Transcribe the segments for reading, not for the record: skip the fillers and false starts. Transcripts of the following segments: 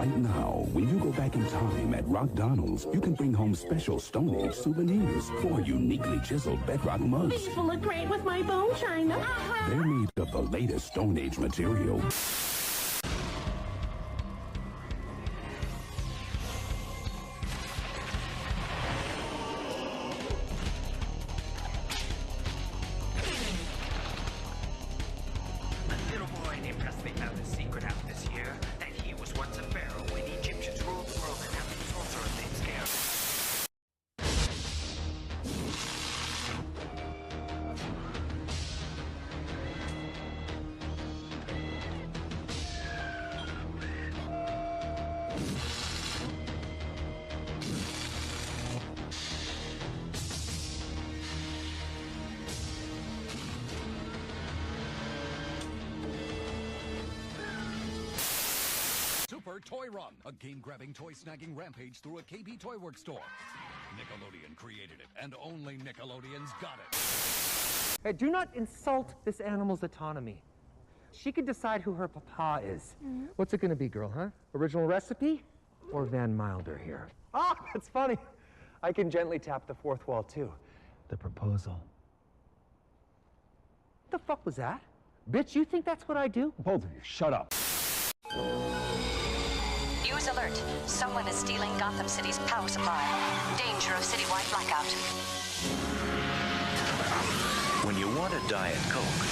Right now, when you go back in time at McDonald's, you can bring home special Stone Age souvenirs for uniquely chiseled bedrock mugs. These will look great with my bone china. They're made of the latest Stone Age material. Super Toy Run, a game-grabbing, toy-snagging rampage through a KB Toy Works store. Nickelodeon created it, and only Nickelodeon's got it. Hey, do not insult this animal's autonomy. She can decide who her papa is. What's it gonna be, girl, huh? Original recipe or Van Milder here? Ah, that's funny. I can gently tap the fourth wall, too. The proposal. What the fuck was that? Bitch, you think that's what I do? Both of you, shut up. News alert. Someone is stealing Gotham City's power supply. Danger of citywide blackout. When you want a Diet Coke,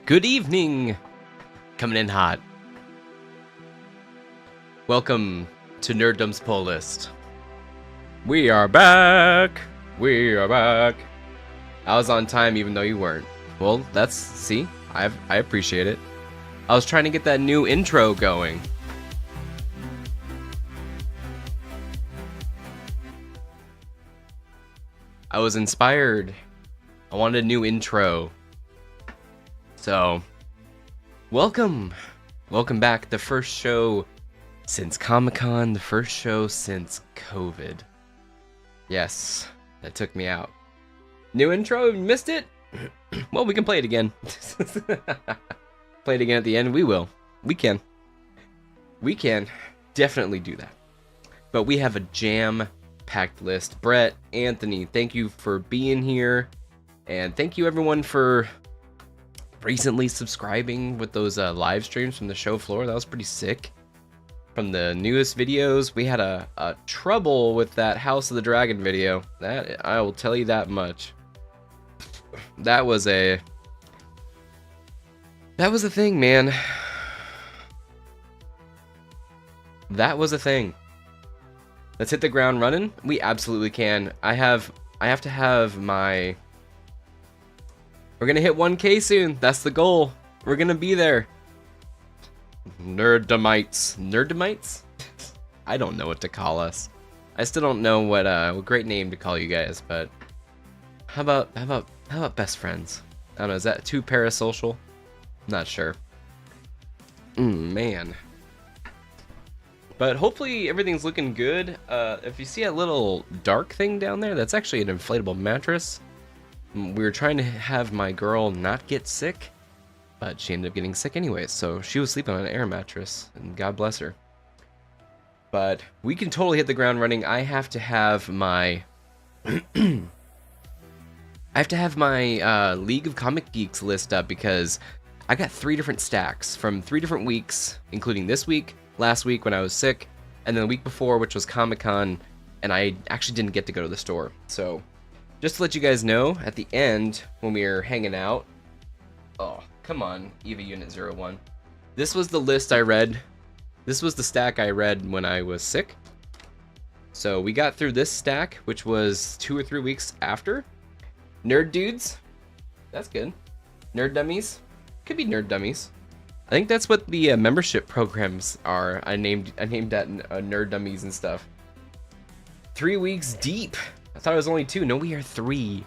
Good evening! Coming in hot. Welcome to NerdDumb's Poll List. We are back! We are back! I was on time even though you weren't. Well, see? I appreciate it. I was trying to get that new intro going. I was inspired. I wanted a new intro. So, welcome back. The first show since Comic-Con, the first show since COVID. Yes, that took me out. New intro, missed it? Well, we can play it again. Play it again at the end, we will. We can definitely do that. But we have a jam-packed list. Brett, Anthony, thank you for being here. And thank you everyone for recently subscribing with those live streams from the show floor. That was pretty sick. From the newest videos, we had a trouble with that House of the Dragon video. That I will tell you that much. That was a thing, man. That was a thing. Let's hit the ground running. We absolutely can. I have to have my. We're gonna hit 1K soon. That's the goal. We're gonna be there. Nerdumites? I don't know what to call us. I still don't know what great name to call you guys, but how about best friends? I don't know, is that too parasocial? Not sure. Man. But hopefully everything's looking good. If you see a little dark thing down there, that's actually an inflatable mattress. We were trying to have my girl not get sick, but she ended up getting sick anyway, so she was sleeping on an air mattress, and God bless her. But we can totally hit the ground running. I have to have my League of Comic Geeks list up because I got 3 different stacks from 3 different weeks, including this week, last week when I was sick, and then the week before, which was Comic-Con, and I actually didn't get to go to the store. So, just to let you guys know, at the end, when we were hanging out, oh, come on, EVA Unit 01. This was the list I read. This was the stack I read when I was sick. So we got through this stack, which was 2 or 3 weeks after. Nerd Dudes. That's good. Nerd Dummies. Could be Nerd Dummies. I think that's what the membership programs are. I named that Nerd Dummies and stuff. 3 weeks deep. I thought it was only 2. No, we are 3.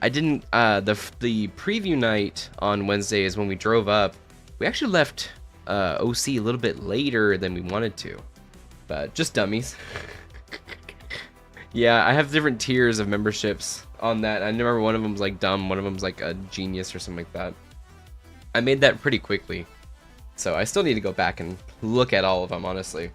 I didn't. The preview night on Wednesday is when we drove up. We actually left OC a little bit later than we wanted to, but just dummies. Yeah, I have different tiers of memberships on that. I remember one of them's like dumb, one of them's like a genius or something like that. I made that pretty quickly, so I still need to go back and look at all of them, honestly.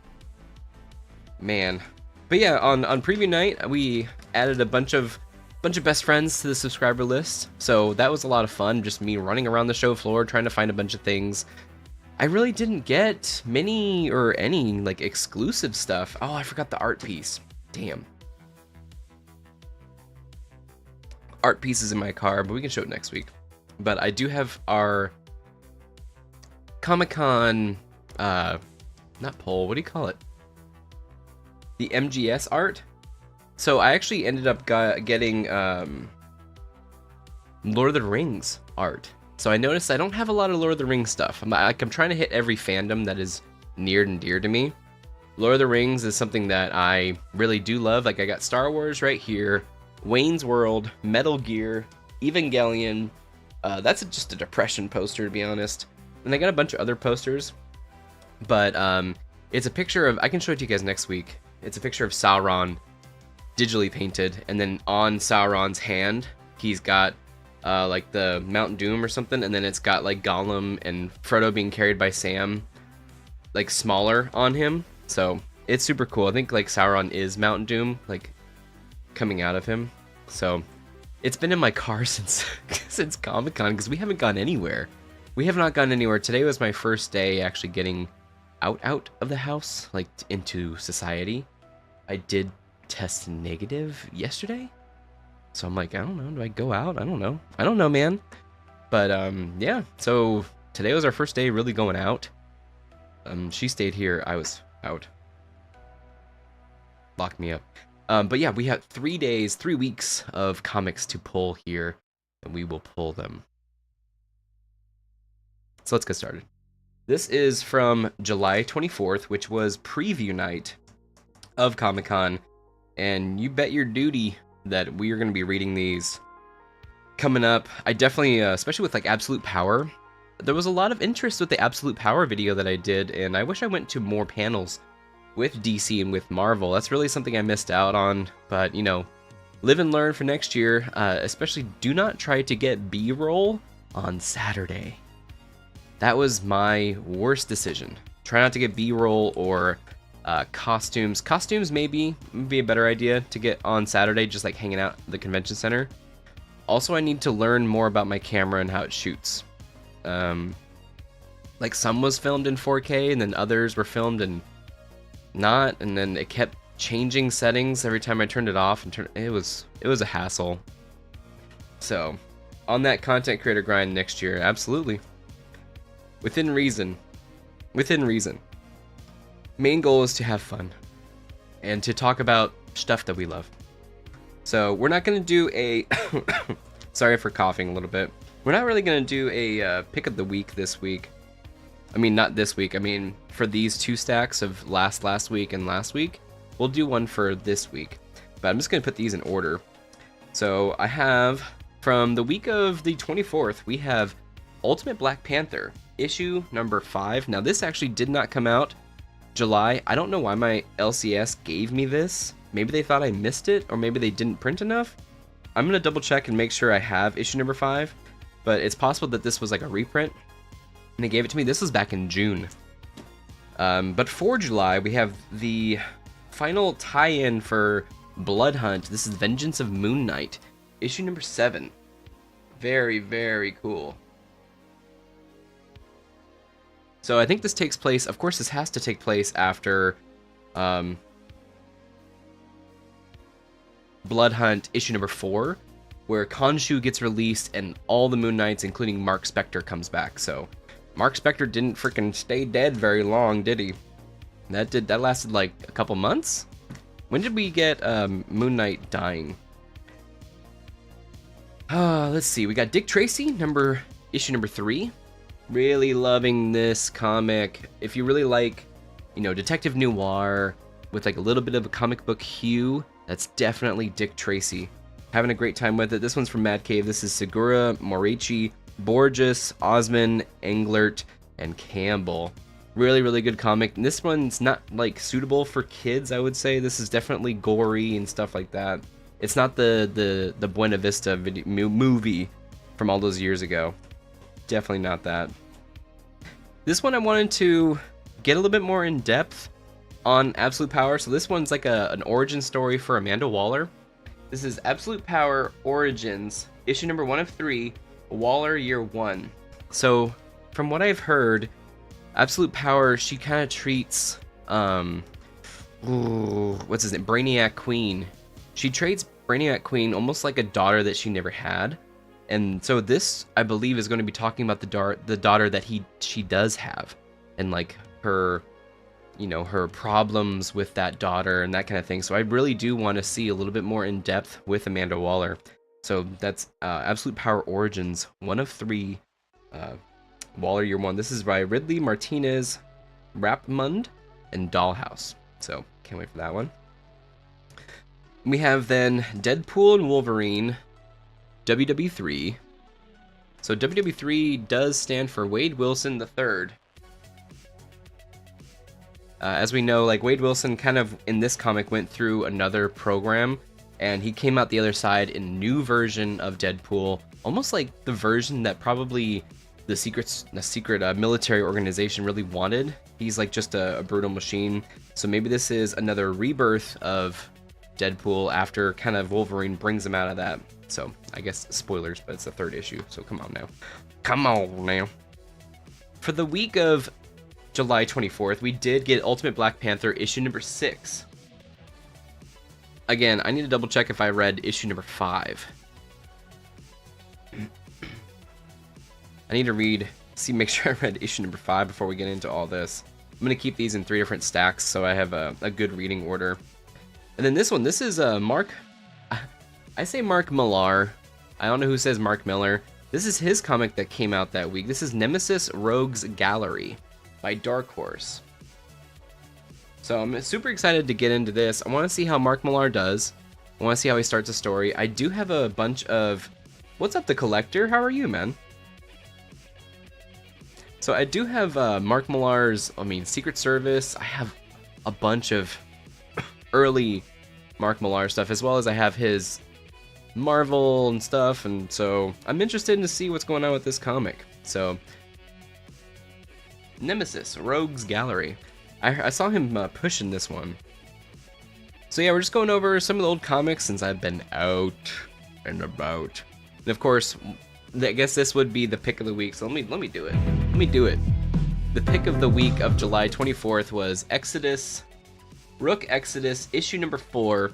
Man, but yeah, on preview night we added a bunch of best friends to the subscriber list, so that was a lot of fun. Just me running around the show floor trying to find a bunch of things. I really didn't get many or any like exclusive stuff. Oh, I forgot the art piece. Damn. Art pieces in my car, but we can show it next week. But I do have our Comic-Con, not poll, what do you call it? The MGS art. So I actually ended up getting Lord of the Rings art. So I noticed I don't have a lot of Lord of the Rings stuff. I'm trying to hit every fandom that is near and dear to me. Lord of the Rings is something that I really do love. Like I got Star Wars right here, Wayne's World, Metal Gear, Evangelion. That's just a Depression poster, to be honest. And I got a bunch of other posters. But it's a picture of, I can show it to you guys next week. It's a picture of Sauron digitally painted. And then on Sauron's hand, he's got like the Mount Doom or something. And then it's got like Gollum and Frodo being carried by Sam, like smaller on him. So it's super cool. I think like Sauron is Mount Doom, like coming out of him. So it's been in my car since Comic-Con because we haven't gone anywhere. We have not gone anywhere. Today was my first day actually getting out of the house, like into society. I did test negative yesterday, so I'm like, I don't know, do I go out? I don't know, man. But yeah, so today was our first day really going out. She stayed here, I was out. Locked me up. But yeah, we have 3 days, 3 weeks of comics to pull here, and we will pull them. So let's get started. This is from July 24th, which was preview night of Comic-Con, and you bet your duty that we are going to be reading these coming up. I definitely, especially with like Absolute Power, there was a lot of interest with the Absolute Power video that I did, and I wish I went to more panels with DC and with Marvel. That's really something I missed out on, but you know, live and learn for next year. Especially do not try to get B-roll on Saturday. That was my worst decision. Try not to get B-roll or costumes. Costumes maybe would be a better idea to get on Saturday, just like hanging out at the convention center. Also, I need to learn more about my camera and how it shoots. Like some was filmed in 4K and then others were filmed in not, and then it kept changing settings every time I turned it off and it was a hassle. So on that content creator grind next year, absolutely, within reason. Main goal is to have fun and to talk about stuff that we love. So we're not going to do a sorry for coughing a little bit. We're not really going to do a pick of the week this week. I mean, not this week. I mean, for these 2 stacks of last week and last week, we'll do one for this week. But I'm just going to put these in order. So I have, from the week of the 24th, we have Ultimate Black Panther, issue number 5. Now, this actually did not come out July. I don't know why my LCS gave me this. Maybe they thought I missed it, or maybe they didn't print enough. I'm going to double check and make sure I have issue number 5. But it's possible that this was like a reprint, and they gave it to me. This was back in June. But for July, we have the final tie-in for Blood Hunt. This is Vengeance of Moon Knight, issue number 7. Very, very cool. So I think this takes place, of course this has to take place after Blood Hunt issue number 4, where Khonshu gets released and all the Moon Knights, including Mark Spector, comes back. So Mark Spector didn't freaking stay dead very long, did he? That lasted like a couple months? When did we get Moon Knight dying? Let's see. We got Dick Tracy, issue number 3. Really loving this comic. If you really like, you know, detective noir with like a little bit of a comic book hue, that's definitely Dick Tracy. Having a great time with it. This one's from Mad Cave. This is Segura, Morici, Borges, Osman, Englert, and Campbell. Really, really good comic. And this one's not like suitable for kids, I would say. This is definitely gory and stuff like that. It's not the Buena Vista movie from all those years ago. Definitely not that. This one I wanted to get a little bit more in depth on Absolute Power. So this one's like an origin story for Amanda Waller. This is Absolute Power Origins, issue number 1 of 3, Waller Year 1. So from what I've heard, Absolute Power, she kind of treats, what's his name? Brainiac Queen. She treats Brainiac Queen almost like a daughter that she never had. And so this, I believe, is going to be talking about the daughter that she does have. And like her, you know, her problems with that daughter and that kind of thing. So I really do want to see a little bit more in depth with Amanda Waller. So that's Absolute Power Origins, 1 of 3, Waller Year 1. This is by Ridley Martinez, Rapmund, and Dollhouse. So can't wait for that one. We have then Deadpool and Wolverine, WW3. So WW3 does stand for Wade Wilson III. As we know, like Wade Wilson kind of in this comic went through another program, and he came out the other side in a new version of Deadpool, almost like the version that probably the secret military organization really wanted. He's like just a brutal machine. So maybe this is another rebirth of Deadpool after kind of Wolverine brings him out of that. So I guess spoilers, but it's the 3rd issue, so come on now. Come on now. For the week of July 24th, we did get Ultimate Black Panther issue number 6. Again, I need to double check if I read issue number 5. I need to make sure I read issue number 5 before we get into all this. I'm going to keep these in 3 different stacks so I have a good reading order. And then this one, this is Mark, I say Mark Millar. I don't know who says Mark Miller. This is his comic that came out that week. This is Nemesis Rogues Gallery by Dark Horse. So I'm super excited to get into this. I want to see how Mark Millar does. I want to see how he starts a story. I do have a bunch of... What's up, The Collector? How are you, man? So I do have Mark Millar's, Secret Service. I have a bunch of early Mark Millar stuff, as well as I have his Marvel and stuff, and so I'm interested to see what's going on with this comic. So, Nemesis, Rogues Gallery. I saw him pushing this one. So yeah, we're just going over some of the old comics since I've been out and about. And of course, I guess this would be the pick of the week, so let me do it. Let me do it. The pick of the week of July 24th was Rook Exodus, issue number 4.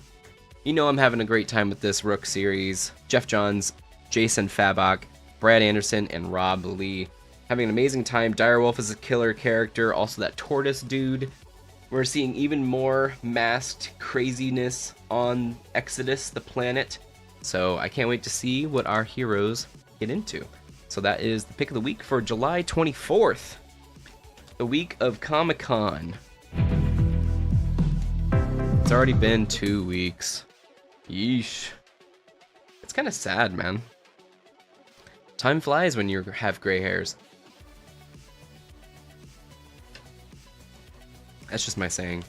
You know I'm having a great time with this Rook series. Jeff Johns, Jason Fabok, Brad Anderson, and Rob Lee. Having an amazing time. Direwolf is a killer character. Also that tortoise dude. We're seeing even more masked craziness on Exodus, the planet. So I can't wait to see what our heroes get into. So that is the pick of the week for July 24th. The week of Comic-Con. It's already been 2 weeks. Yeesh. It's kind of sad, man. Time flies when you have gray hairs. That's just my saying.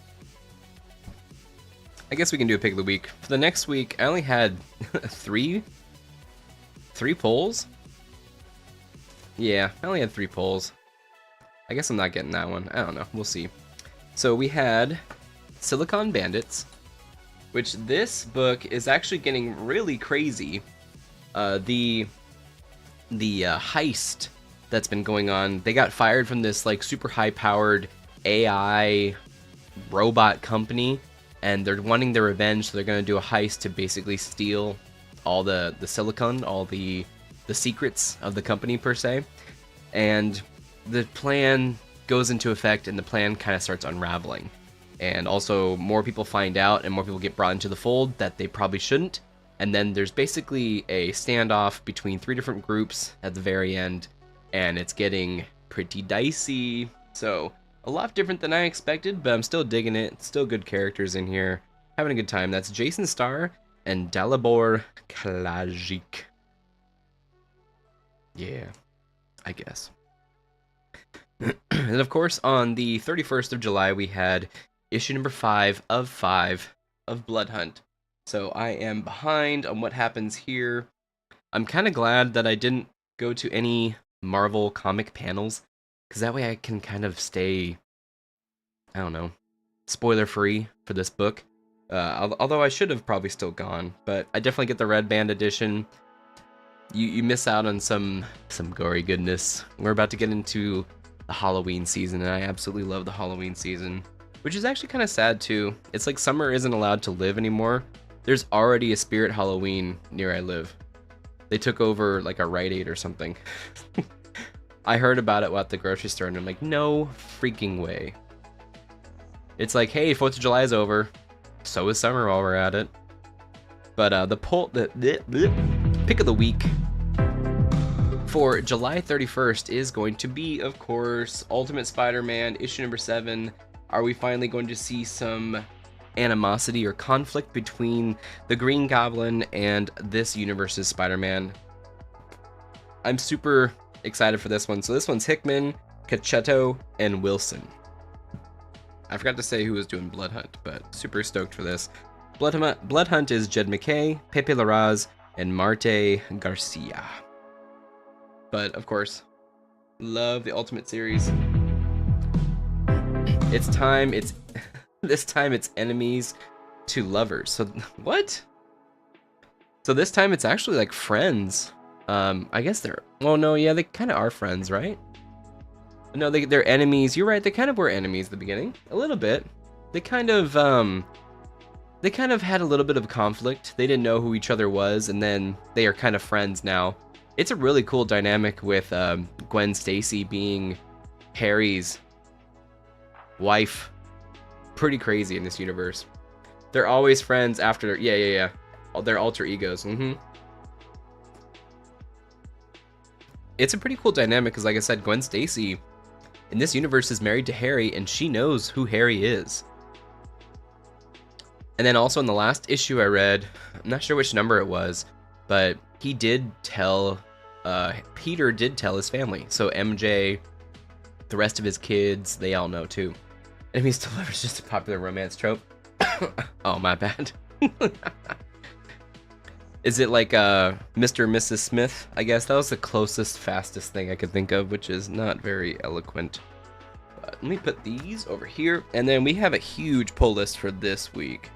I guess we can do a pick of the week. For the next week, I only had three polls? Yeah, I only had 3 polls. I guess I'm not getting that one. I don't know. We'll see. So we had Silicon Bandits, which this book is actually getting really crazy. The heist that's been going on. They got fired from this like super high-powered AI robot company, and they're wanting their revenge, so they're going to do a heist to basically steal all the silicon, all the secrets of the company per se. And the plan goes into effect, and the plan kind of starts unraveling. And also more people find out, and more people get brought into the fold that they probably shouldn't. And then there's basically a standoff between 3 different groups at the very end, and it's getting pretty dicey. So a lot different than I expected, but I'm still digging it. Still good characters in here. Having a good time. That's Jason Starr and Dalibor Klajic. Yeah, I guess. And of course, on the 31st of July, we had issue number 5 of Blood Hunt. So I am behind on what happens here. I'm kind of glad that I didn't go to any Marvel comic panels, because that way I can kind of stay, I don't know, spoiler free for this book. Although I should have probably still gone, but I definitely get the Red Band edition. You miss out on some gory goodness. We're about to get into the Halloween season, and I absolutely love the Halloween season, which is actually kind of sad too. It's like summer isn't allowed to live anymore. There's already a Spirit Halloween near I live. They took over like a Rite Aid or something. I heard about it at the grocery store, and I'm like, no freaking way. It's like, hey, 4th of July is over. So is summer while we're at it. But the pick of the week for July 31st is going to be, of course, Ultimate Spider-Man issue number 7. Are we finally going to see some animosity or conflict between the Green Goblin and this universe's Spider-Man? I'm super excited for this one. So this one's Hickman, Cachetto, and Wilson. I forgot to say who was doing Blood Hunt, but super stoked for this. Blood Hunt is Jed McKay, Pepe Larraz, and Marte Garcia. But of course, love the Ultimate series. It's time. This time it's enemies to lovers. So what? So this time it's actually like friends. I guess they're, well, no, yeah, they kind of are friends, right? No, they're enemies. You're right. They kind of were enemies at the beginning, a little bit. They kind of had a little bit of conflict. They didn't know who each other was, and then they are kind of friends now. It's a really cool dynamic with Gwen Stacy being Harry's wife. Pretty crazy in this universe. They're always friends after. Yeah. They're alter egos. It's a pretty cool dynamic because, like I said, Gwen Stacy in this universe is married to Harry, and she knows who Harry is. And then also in the last issue I read, I'm not sure which number it was, but he did tell, Peter did tell his family. So MJ, the rest of his kids, they all know too. Enemies to lovers, just a popular romance trope. Oh, my bad. Is it like Mr. and Mrs. Smith? I guess that was the closest, fastest thing I could think of, which is not very eloquent. But let me put these over here. And then we have a huge pull list for this week.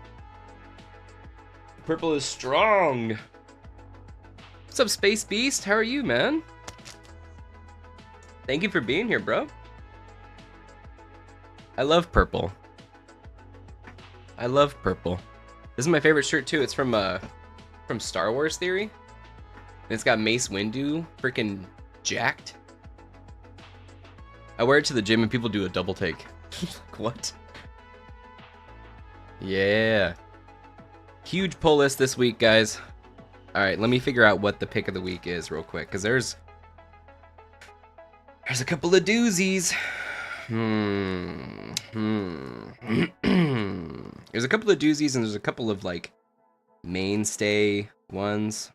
Purple is strong. What's up, Space Beast? How are you, man? Thank you for being here, bro. I love purple. I love purple. This is my favorite shirt too. It's from Star Wars Theory. And it's got Mace Windu freaking jacked. I wear it to the gym and people do a double take. Like, what? Yeah. Huge pull list this week, guys. All right, let me figure out what the pick of the week is real quick, because there's a couple of doozies. There's a couple of doozies, and there's a couple of like mainstay ones.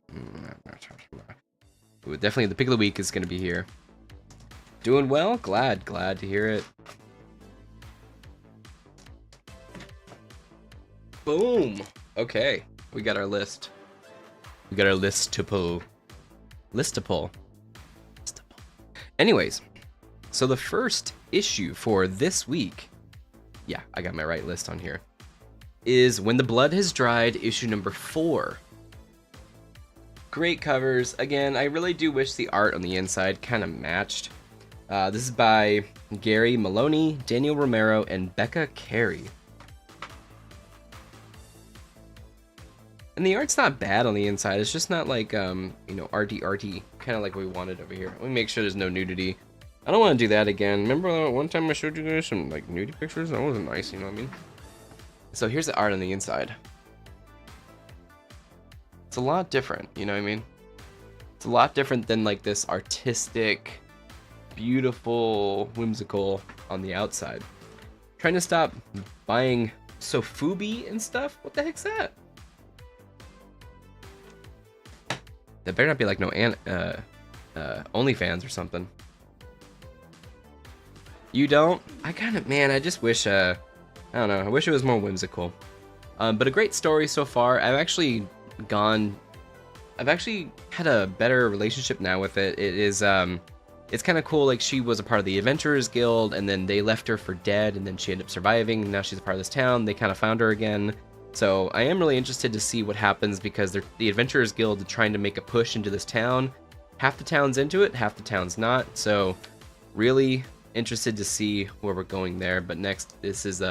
Ooh, definitely the pick of the week is going to be here. Doing well? Glad to hear it. Boom. Okay, we got our list. We got our list to pull. Anyways, so the first issue for this week, yeah, I got my right list on here, is When the Blood Has Dried, issue number 4. Great covers. Again, I really do wish the art on the inside kind of matched. This is by Gary Maloney, Daniel Romero, and Becca Carey. And the art's not bad on the inside. It's just not like, arty, kind of like we wanted over here. Let me make sure there's no nudity. I don't want to do that again. Remember one time I showed you guys some like nudie pictures? That wasn't nice, you know what I mean? So here's the art on the inside. It's a lot different, you know what I mean? It's a lot different than like this artistic, beautiful, whimsical on the outside. Trying to stop buying Sofubi and stuff? What the heck's that? That better not be like no OnlyFans or something. You don't? I kind of, man, I just wish, I don't know, I wish it was more whimsical. But a great story so far. I've actually had a better relationship now with it. It is, it's kind of cool, like she was a part of the Adventurers Guild, and then they left her for dead, and then she ended up surviving, and now she's a part of this town. They kind of found her again. So I am really interested to see what happens, because the Adventurers Guild is trying to make a push into this town. Half the town's into it, half the town's not. So really interested to see where we're going there. But next, this is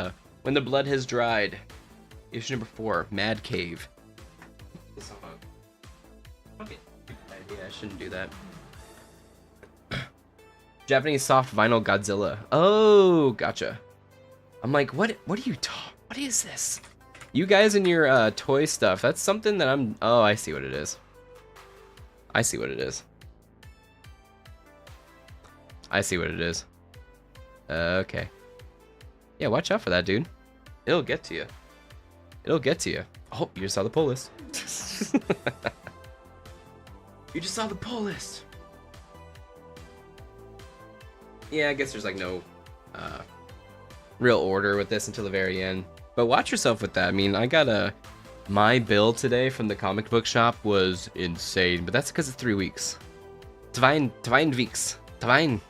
When the Blood Has Dried, issue number 4, Mad Cave. Okay, idea. I shouldn't do that. Japanese soft vinyl Godzilla. Oh, gotcha. I'm like, what are you what is this? You guys and your toy stuff, that's something that oh, I see what it is. I see what it is. I see what it is. Okay. Yeah, watch out for that, dude. It'll get to you. It'll get to you. Oh, you just saw the pull list. You just saw the pull list. Yeah, I guess there's like no real order with this until the very end. But watch yourself with that. I mean, I got my bill today from the comic book shop was insane, but that's because it's 3 weeks. Twine weeks. Twine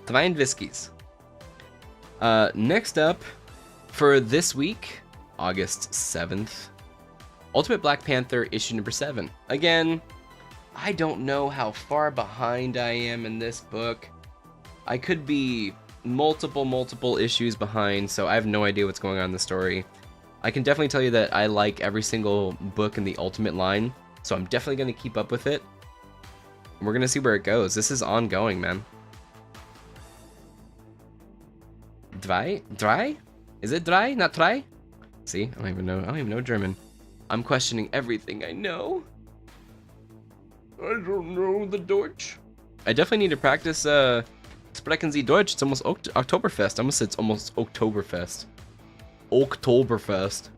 Viskies. Next up, for this week, August 7th, Ultimate Black Panther issue number 7. Again, I don't know how far behind I am in this book. I could be multiple issues behind, so I have no idea what's going on in the story. I can definitely tell you that I like every single book in the Ultimate line, so I'm definitely going to keep up with it. And we're going to see where it goes. This is ongoing, man. Dry? Is it dry? Not try? See, I don't even know German. I'm questioning everything I know. I don't know the Deutsch. I definitely need to practice Sprechen Sie Deutsch. It's almost Oktoberfest. I almost said it's almost Oktoberfest. Oktoberfest.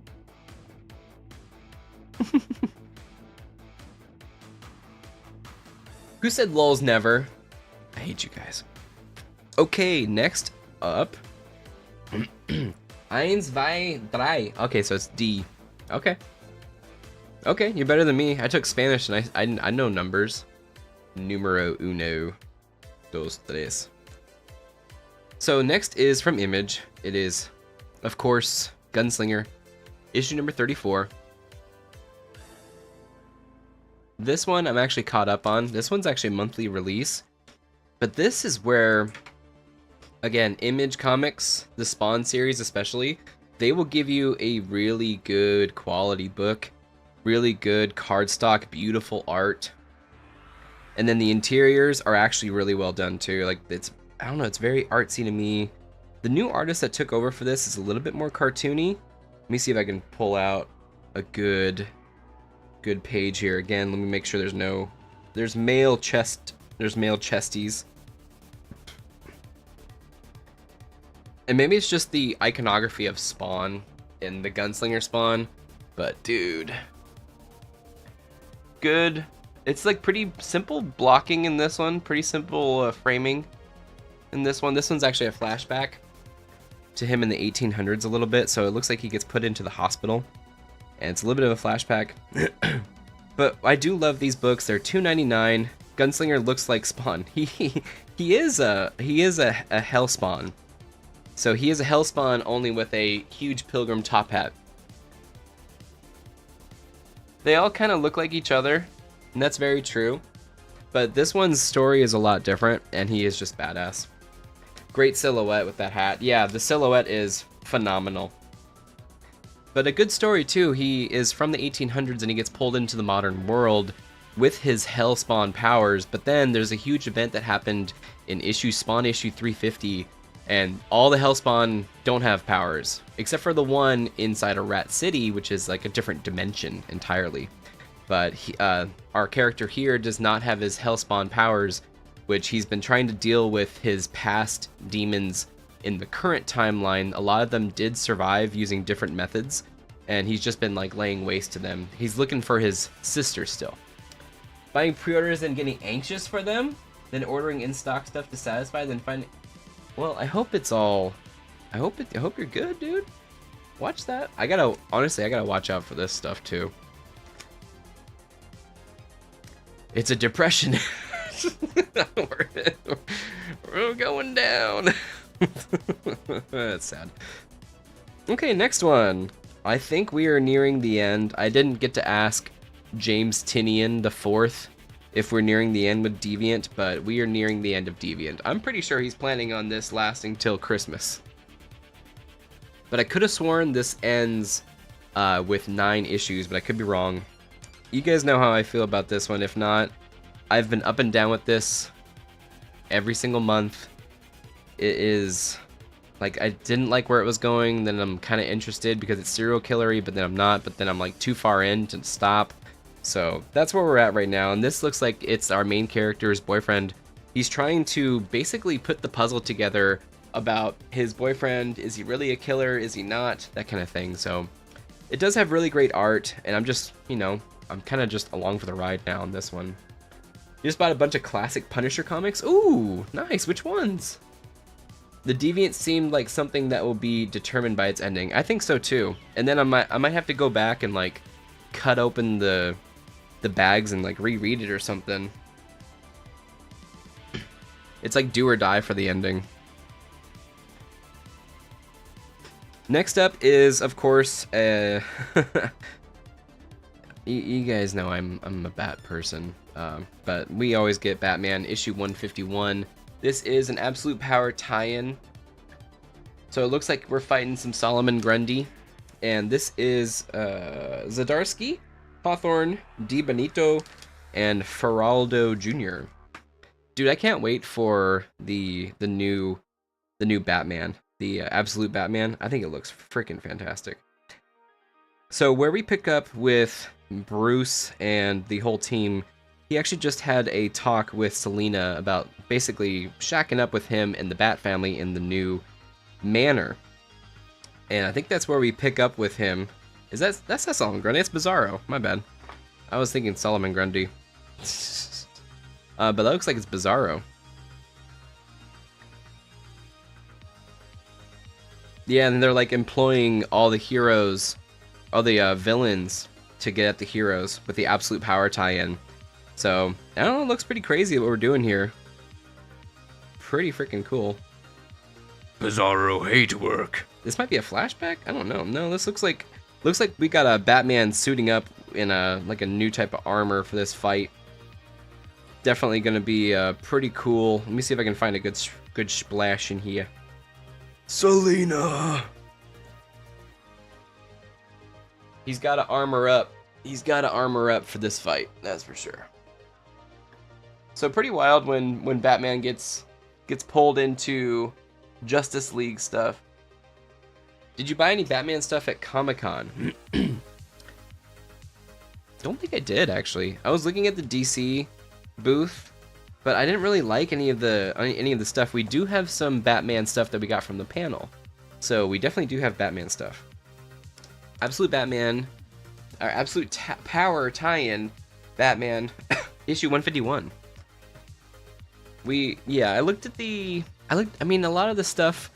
Who said lulz never? I hate you guys. Okay, next up. Eins, zwei, drei. Okay, so it's D. Okay. Okay, you're better than me. I took Spanish and I know numbers. Numero uno, dos, tres. So next is from Image. It is, of course, Gunslinger, issue number 34. This one I'm actually caught up on. This one's actually a monthly release. But this is where, again, Image Comics, the Spawn series especially, they will give you a really good quality book. Really good cardstock, beautiful art. And then the interiors are actually really well done too. Like, I don't know, it's very artsy to me. The new artist that took over for this is a little bit more cartoony. Let me see if I can pull out a good page here. Again, let me make sure there's male chesties. And maybe it's just the iconography of Spawn and the Gunslinger Spawn, but dude, good. It's like pretty simple blocking in this one, pretty simple framing in this one. This one's actually a flashback to him in the 1800s a little bit, so it looks like he gets put into the hospital, and it's a little bit of a flashback. But I do love these books. They're $2.99. Gunslinger looks like Spawn. He is a hell spawn. So he is a hell spawn, only with a huge pilgrim top hat. They all kind of look like each other, and that's very true. But this one's story is a lot different, and he is just badass. Great silhouette with that hat. Yeah, the silhouette is phenomenal. But a good story too. He is from the 1800s and he gets pulled into the modern world with his Hellspawn powers, but then there's a huge event that happened in Spawn issue 350, and all the Hellspawn don't have powers, except for the one inside a Rat City, which is like a different dimension entirely. But our character here does not have his Hellspawn powers, which he's been trying to deal with his past demons in the current timeline. A lot of them did survive using different methods, and he's just been like laying waste to them. He's looking for his sister still. Buying pre-orders and getting anxious for them, then ordering in-stock stuff to satisfy, then finding... Well, I hope it's all... I hope you're good, dude. Watch that. Honestly, I gotta watch out for this stuff too. It's a depression. We're going down. That's sad. Okay, next one. I think we are nearing the end. I didn't get to ask James Tinian the Fourth if we're nearing the end with Deviant, but we are nearing the end of Deviant. I'm pretty sure he's planning on this lasting till Christmas. But I could have sworn this ends with 9 issues, but I could be wrong. You guys know how I feel about this one. If not, I've been up and down with this every single month. It is like, I didn't like where it was going, then I'm kind of interested because it's serial killery, but then I'm not, but then I'm like too far in to stop. So that's where we're at right now, and this looks like it's our main character's boyfriend. He's trying to basically put the puzzle together about his boyfriend. Is he really a killer? Is he not? That kind of thing. So it does have really great art, and I'm just, you know, I'm kind of just along for the ride now on this one. You just bought a bunch of classic Punisher comics? Ooh, nice. Which ones? The Deviant seemed like something that will be determined by its ending. I think so too. And then I might have to go back and like cut open the bags and like reread it or something. It's like do or die for the ending. Next up is, of course, you guys know I'm a Bat person, but we always get Batman issue 151. This is an Absolute Power tie-in. So it looks like we're fighting some Solomon Grundy, and this is Zdarsky, Hawthorne, Di Benito, and Feraldo Jr. Dude, I can't wait for the new Batman, the Absolute Batman. I think it looks freaking fantastic. So where we pick up with Bruce and the whole team, he actually just had a talk with Selina about basically shacking up with him and the Bat family in the new manor. And I think that's where we pick up with him. That's not Solomon Grundy, it's Bizarro. My bad. I was thinking Solomon Grundy. But that looks like it's Bizarro. Yeah, and they're like employing all the heroes, all the villains to get at the heroes with the Absolute Power tie-in. So, I don't know, it looks pretty crazy what we're doing here. Pretty freaking cool. Bizarro hate work. This might be a flashback? I don't know. No, this looks like we got a Batman suiting up in a new type of armor for this fight. Definitely gonna be pretty cool. Let me see if I can find a good splash in here. Selina! He's gotta armor up. He's gotta armor up for this fight, that's for sure. So pretty wild when Batman gets pulled into Justice League stuff. Did you buy any Batman stuff at Comic-Con? Don't think I did, actually. I was looking at the DC booth, but I didn't really like any of the stuff. We do have some Batman stuff that we got from the panel, so we definitely do have Batman stuff. Absolute Batman, our Absolute Power tie-in, Batman, issue 151. I mean, a lot of the stuff.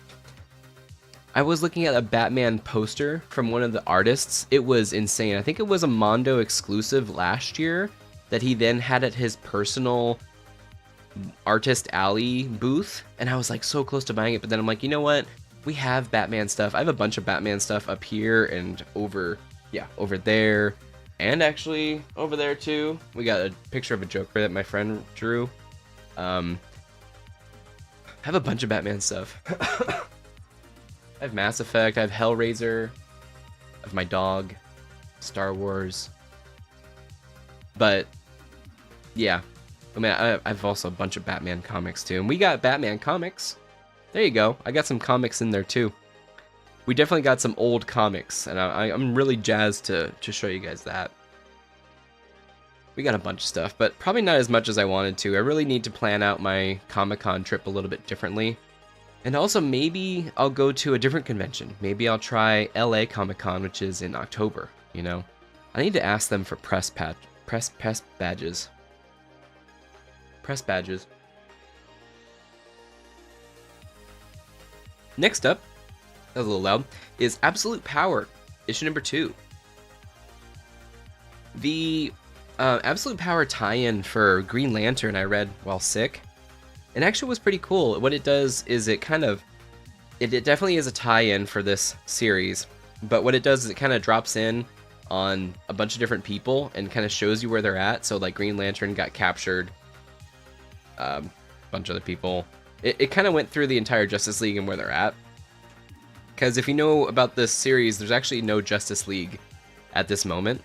I was looking at a Batman poster from one of the artists. It was insane. I think it was a Mondo exclusive last year that he then had at his personal Artist Alley booth, and I was like so close to buying it, but then I'm like, you know what? We have Batman stuff. I have a bunch of Batman stuff up here and over there. And actually, over there too, we got a picture of a Joker that my friend drew. I have a bunch of Batman stuff. I have Mass Effect, I have Hellraiser, I have my dog, Star Wars. But, yeah. I mean, I've also a bunch of Batman comics too. And we got Batman comics. There you go. I got some comics in there too. We definitely got some old comics, and I'm really jazzed to show you guys that. We got a bunch of stuff, but probably not as much as I wanted to. I really need to plan out my Comic-Con trip a little bit differently. And also, maybe I'll go to a different convention. Maybe I'll try LA Comic-Con, which is in October, you know? I need to ask them for press badges. Press badges. Next up, that was a little loud, is Absolute Power, issue number 2. The Absolute Power tie-in for Green Lantern I read while sick. It actually was pretty cool. What it does is it definitely is a tie-in for this series, but what it does is it kind of drops in on a bunch of different people and kind of shows you where they're at. So like Green Lantern got captured, a bunch of other people. It kind of went through the entire Justice League and where they're at. Because if you know about this series, there's actually no Justice League at this moment.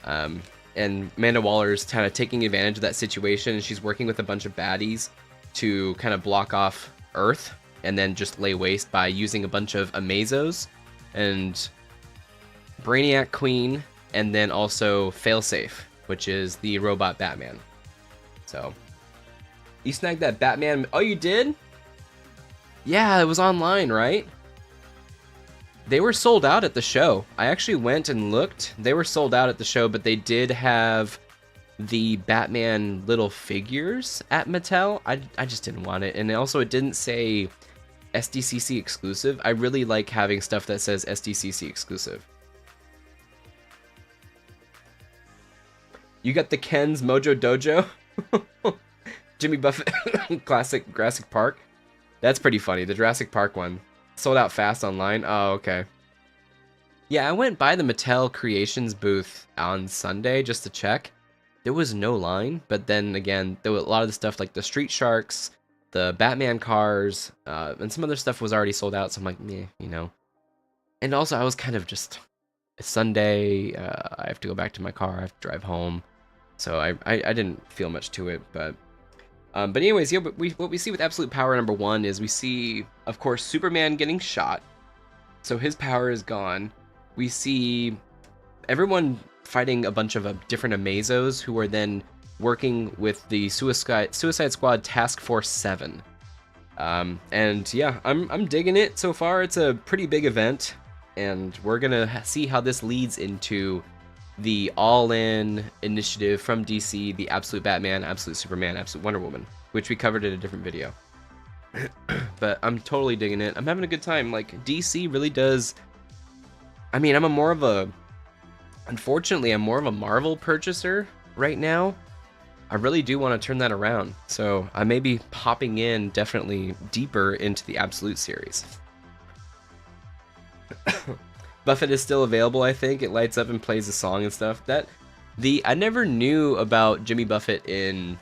And Amanda Waller's kind of taking advantage of that situation, and she's working with a bunch of baddies to kind of block off Earth and then just lay waste by using a bunch of Amazos and Brainiac Queen, and then also Failsafe, which is the robot Batman. So, you snagged that Batman. Oh, you did? Yeah, it was online, right? They were sold out at the show. I actually went and looked. They were sold out at the show, but they did have the Batman little figures at Mattel. I just didn't want it. And also it didn't say SDCC exclusive. I really like having stuff that says SDCC exclusive. You got the Ken's Mojo Dojo? Jimmy Buffett classic Jurassic Park. That's pretty funny. The Jurassic Park one. Sold out fast online. Oh, okay. Yeah, I went by the Mattel Creations booth on Sunday just to check. There was no line, but then again, there was a lot of the stuff like the Street Sharks, the Batman cars, and some other stuff was already sold out, so I'm like, meh, you know. And also, I was kind of just, it's Sunday, I have to go back to my car, I have to drive home, so I didn't feel much to it, but anyways, yeah, what we see with Absolute Power number 1 is we see, of course, Superman getting shot, so his power is gone. We see everyone fighting a bunch of different Amazos who are then working with the Suicide Squad Task Force 7. And yeah, I'm digging it so far. It's a pretty big event, and we're gonna see how this leads into the all-in initiative from DC, the Absolute Batman, Absolute Superman, Absolute Wonder Woman, which we covered in a different video. But I'm totally digging it. I'm having a good time. Like, DC really does... I mean, unfortunately, I'm more of a Marvel purchaser right now. I really do want to turn that around. So I may be popping in definitely deeper into the Absolute series. Buffett is still available, I think. It lights up and plays a song and stuff. I never knew about Jimmy Buffett in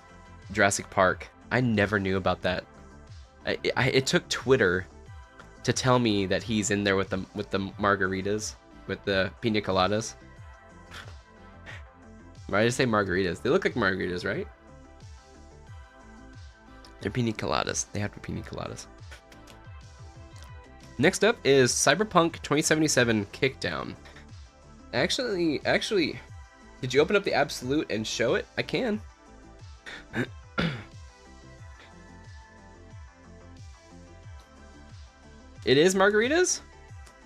Jurassic Park. I never knew about that. It took Twitter to tell me that he's in there with the margaritas, with the pina coladas. Why did I say margaritas? They look like margaritas, right? They're pina coladas. They have to be pina coladas. Next up is Cyberpunk 2077 Kickdown. Actually, did you open up the Absolute and show it? I can. It is margaritas?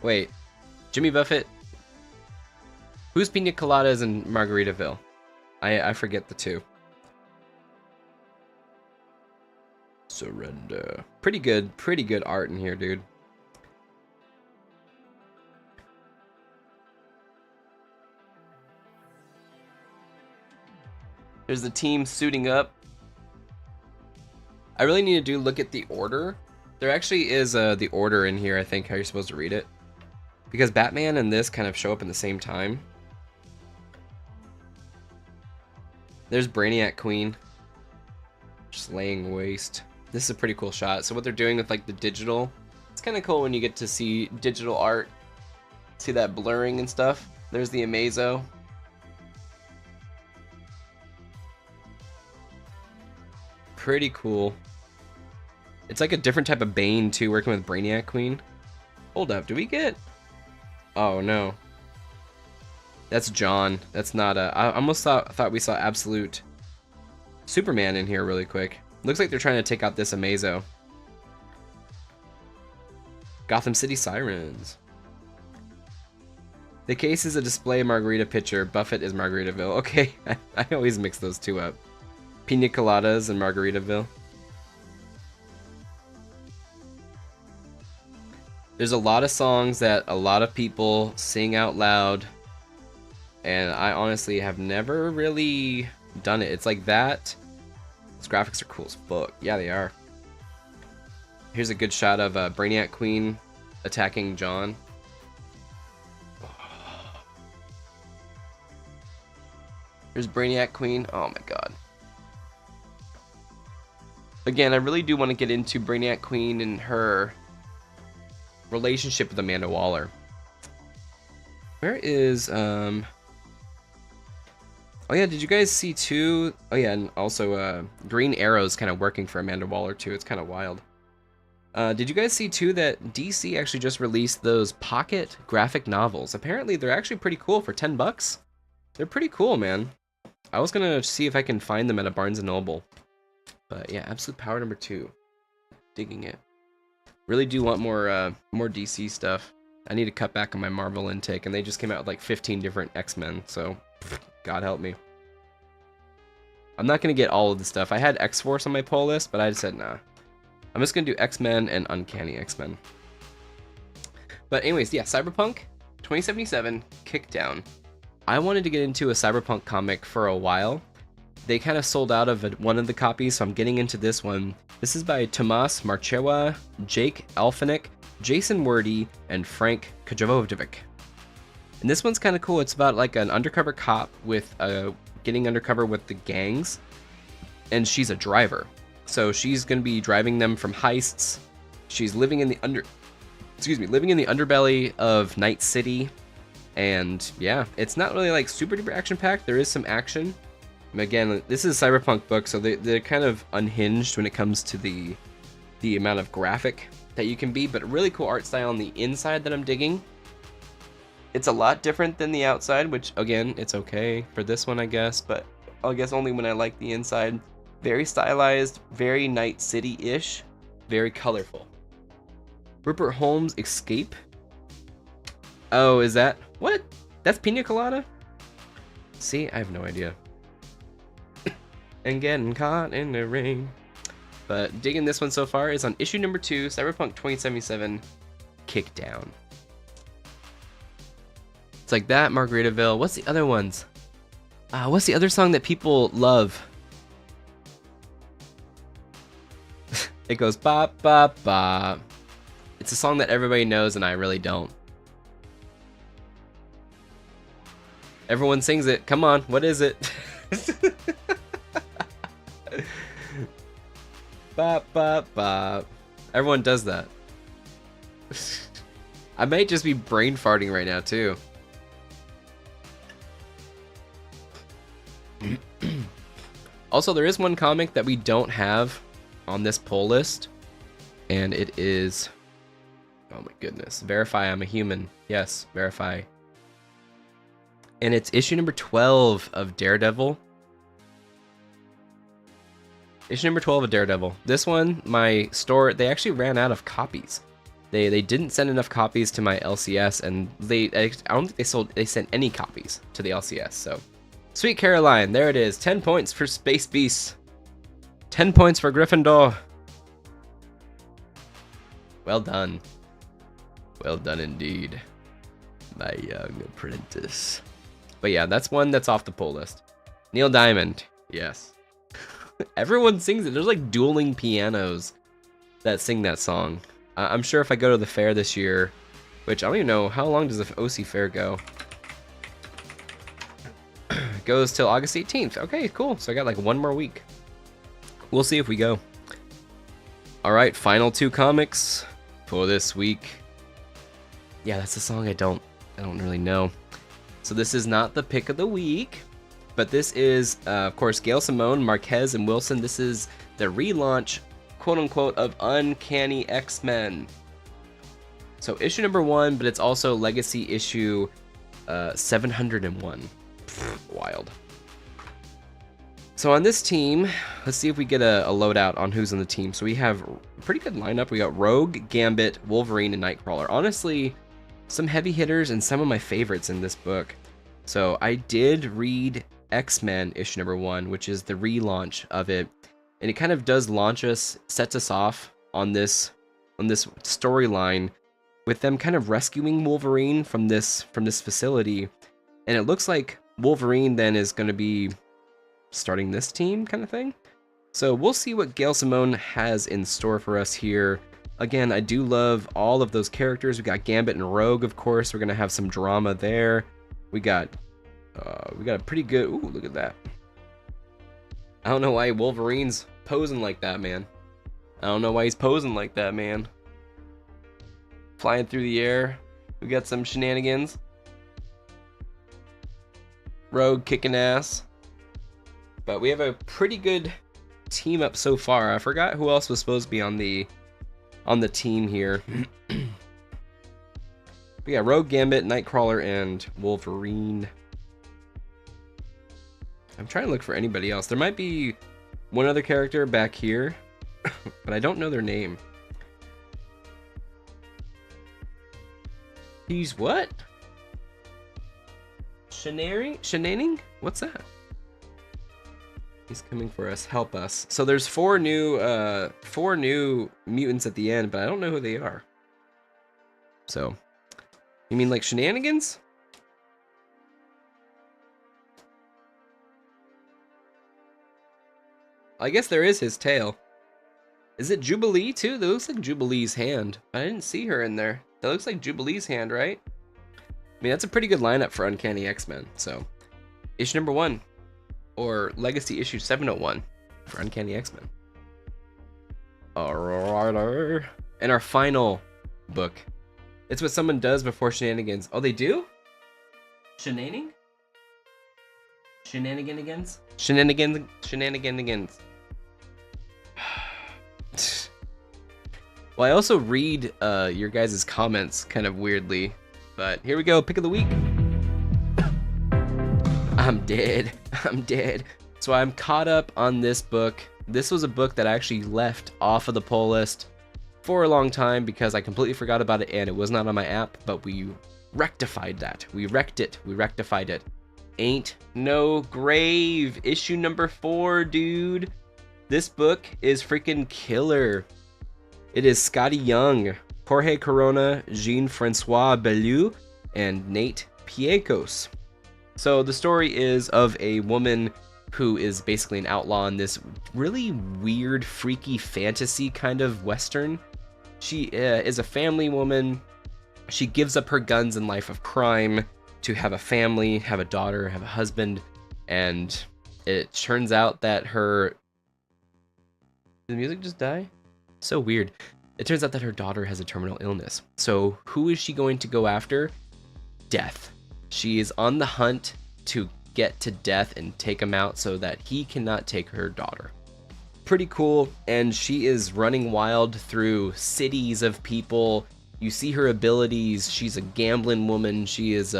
Wait, Jimmy Buffett. Who's pina coladas in Margaritaville? I forget the two. Surrender. Pretty good art in here, dude. There's the team suiting up. I really need to look at the order. There actually is the order in here, I think, how you're supposed to read it. Because Batman and this kind of show up in the same time. There's Brainiac Queen. Just laying waste. This is a pretty cool shot. So what they're doing with like the digital, it's kind of cool when you get to see digital art. See that blurring and stuff. There's the Amazo. Pretty cool. It's like a different type of Bane too, working with Brainiac Queen. Hold up, do we get... Oh no. That's John. That's not a... I almost thought we saw Absolute Superman in here really quick. Looks like they're trying to take out this Amazo. Gotham City Sirens. The case is a display margarita pitcher. Buffett is Margaritaville. Okay, I always mix those two up. Pina Coladas and Margaritaville. There's a lot of songs that a lot of people sing out loud, and I honestly have never really done it. It's like that. These graphics are cool as fuck. Yeah, they are. Here's a good shot of Brainiac Queen attacking John. Here's Brainiac Queen. Oh my god. Again, I really do want to get into Brainiac Queen and her relationship with Amanda Waller. Where is oh yeah, did you guys see too? Oh yeah, and also Green Arrow's kind of working for Amanda Waller too. It's kind of wild. Did you guys see too that DC actually just released those pocket graphic novels? Apparently they're actually pretty cool for $10. They're pretty cool, man. I was gonna see if I can find them at a Barnes & Noble. But yeah, Absolute Power #2. Digging it. Really do want more DC stuff. I need to cut back on my Marvel intake, and they just came out with like 15 different X-Men, so God help me. I'm not gonna get all of the stuff. I had X-Force on my pull list, but I said nah. I'm just gonna do X-Men and Uncanny X-Men. But anyways, yeah, Cyberpunk 2077 Kickdown. I wanted to get into a Cyberpunk comic for a while. They kind of sold out of one of the copies, so I'm getting into this one. This is by Tomas Marchewa, Jake Alfinick, Jason Wordy, and Frank Kajavovic. And this one's kind of cool. It's about like an undercover cop with getting undercover with the gangs, and she's a driver. So she's going to be driving them from heists. She's living in the underbelly of Night City. And yeah, it's not really like super duper action packed. There is some action. And again, this is a Cyberpunk book, so they're kind of unhinged when it comes to the amount of graphic that you can be, but a really cool art style on the inside that I'm digging. It's a lot different than the outside, which again, it's okay for this one, I guess, but I guess only when I like the inside. Very stylized, very Night City-ish, very colorful. Rupert Holmes Escape. Oh, is that what? That's Pina Colada? See, I have no idea. And getting caught in the rain. But digging this one so far is on issue number 2, Cyberpunk 2077 Kickdown. It's like that, Margaritaville. What's the other ones? What's the other song that people love? It goes ba ba ba. It's a song that everybody knows and I really don't. Everyone sings it. Come on, what is it? Ba ba ba. Everyone does that. I might just be brain farting right now too. Also, there is one comic that we don't have on this pull list, and it is, oh my goodness, Verify I'm a Human. Yes, Verify. And it's issue number 12 of Daredevil. Issue number 12 of Daredevil. This one, my store, they actually ran out of copies. They didn't send enough copies to my LCS, and I don't think they sent any copies to the LCS. So, Sweet Caroline, there it is. 10 points for Space Beast. 10 points for Gryffindor. Well done. Well done indeed, my young apprentice. But yeah, that's one that's off the pull list. Neil Diamond, yes. Everyone sings it. There's like dueling pianos that sing that song. I'm sure if I go to the fair this year, which I don't even know, how long does the OC fair go? goes till August 18th. Okay, cool. So I got like one more week. We'll see if we go. All right, final 2 comics for this week. Yeah, that's a song I don't really know. So this is not the pick of the week, but this is, of course, Gail Simone, Marquez, and Wilson. This is the relaunch, quote-unquote, of Uncanny X-Men. So issue number 1, but it's also legacy issue 701. Wild. So on this team, let's see if we get a loadout on who's on the team. So we have a pretty good lineup. We got Rogue, Gambit, Wolverine, and Nightcrawler. Honestly, some heavy hitters and some of my favorites in this book. So I did read X-Men issue number 1, which is the relaunch of it. And it kind of does launch us, sets us off on this storyline with them kind of rescuing Wolverine from this facility. And it looks like Wolverine then is going to be starting this team kind of thing. So we'll see what Gail Simone has in store for us here. Again, I do love all of those characters. We got Gambit and Rogue, of course. We're going to have some drama there. We got a pretty good... Ooh, look at that. I don't know why Wolverine's posing like that, man. I don't know why he's posing like that, man. Flying through the air. We got some shenanigans. Rogue kicking ass. But we have a pretty good team up so far. I forgot who else was supposed to be on the team here. We got Rogue, Gambit, Nightcrawler, and Wolverine. I'm trying to look for anybody else. There might be one other character back here, but I don't know their name. He's what? Shenaning? What's that? He's coming for us. Help us. So there's 4 new mutants at the end, but I don't know who they are. So, you mean like shenanigans? I guess there is his tail. Is it Jubilee too? That looks like Jubilee's hand. I didn't see her in there. That looks like Jubilee's hand, right? I mean, that's a pretty good lineup for Uncanny X-Men. So, issue number 1. Or Legacy issue 701 for Uncanny X-Men. Alright. And our final book. It's what someone does before shenanigans. Oh, they do? Shenanigans? Shenanigans? Shenanigans. Well, I also read your guys' comments kind of weirdly. But here we go, pick of the week. I'm dead. So I'm caught up on this book. This was a book that I actually left off of the poll list for a long time because I completely forgot about it and it was not on my app, but we rectified that. We rectified it. Ain't No Grave, issue number 4, dude. This book is freaking killer. It is Scotty Young, Jorge Corona, Jean-Francois Bellew, and Nate Piekos. So the story is of a woman who is basically an outlaw in this really weird, freaky fantasy kind of western. She is a family woman. She gives up her guns and life of crime to have a family, have a daughter, have a husband, and it turns out that her... Did the music just die? So weird. It turns out that her daughter has a terminal illness. So who is she going to go after? Death. She is on the hunt to get to Death and take him out so that he cannot take her daughter. Pretty cool, and she is running wild through cities of people. You see her abilities. She's a gambling woman. She is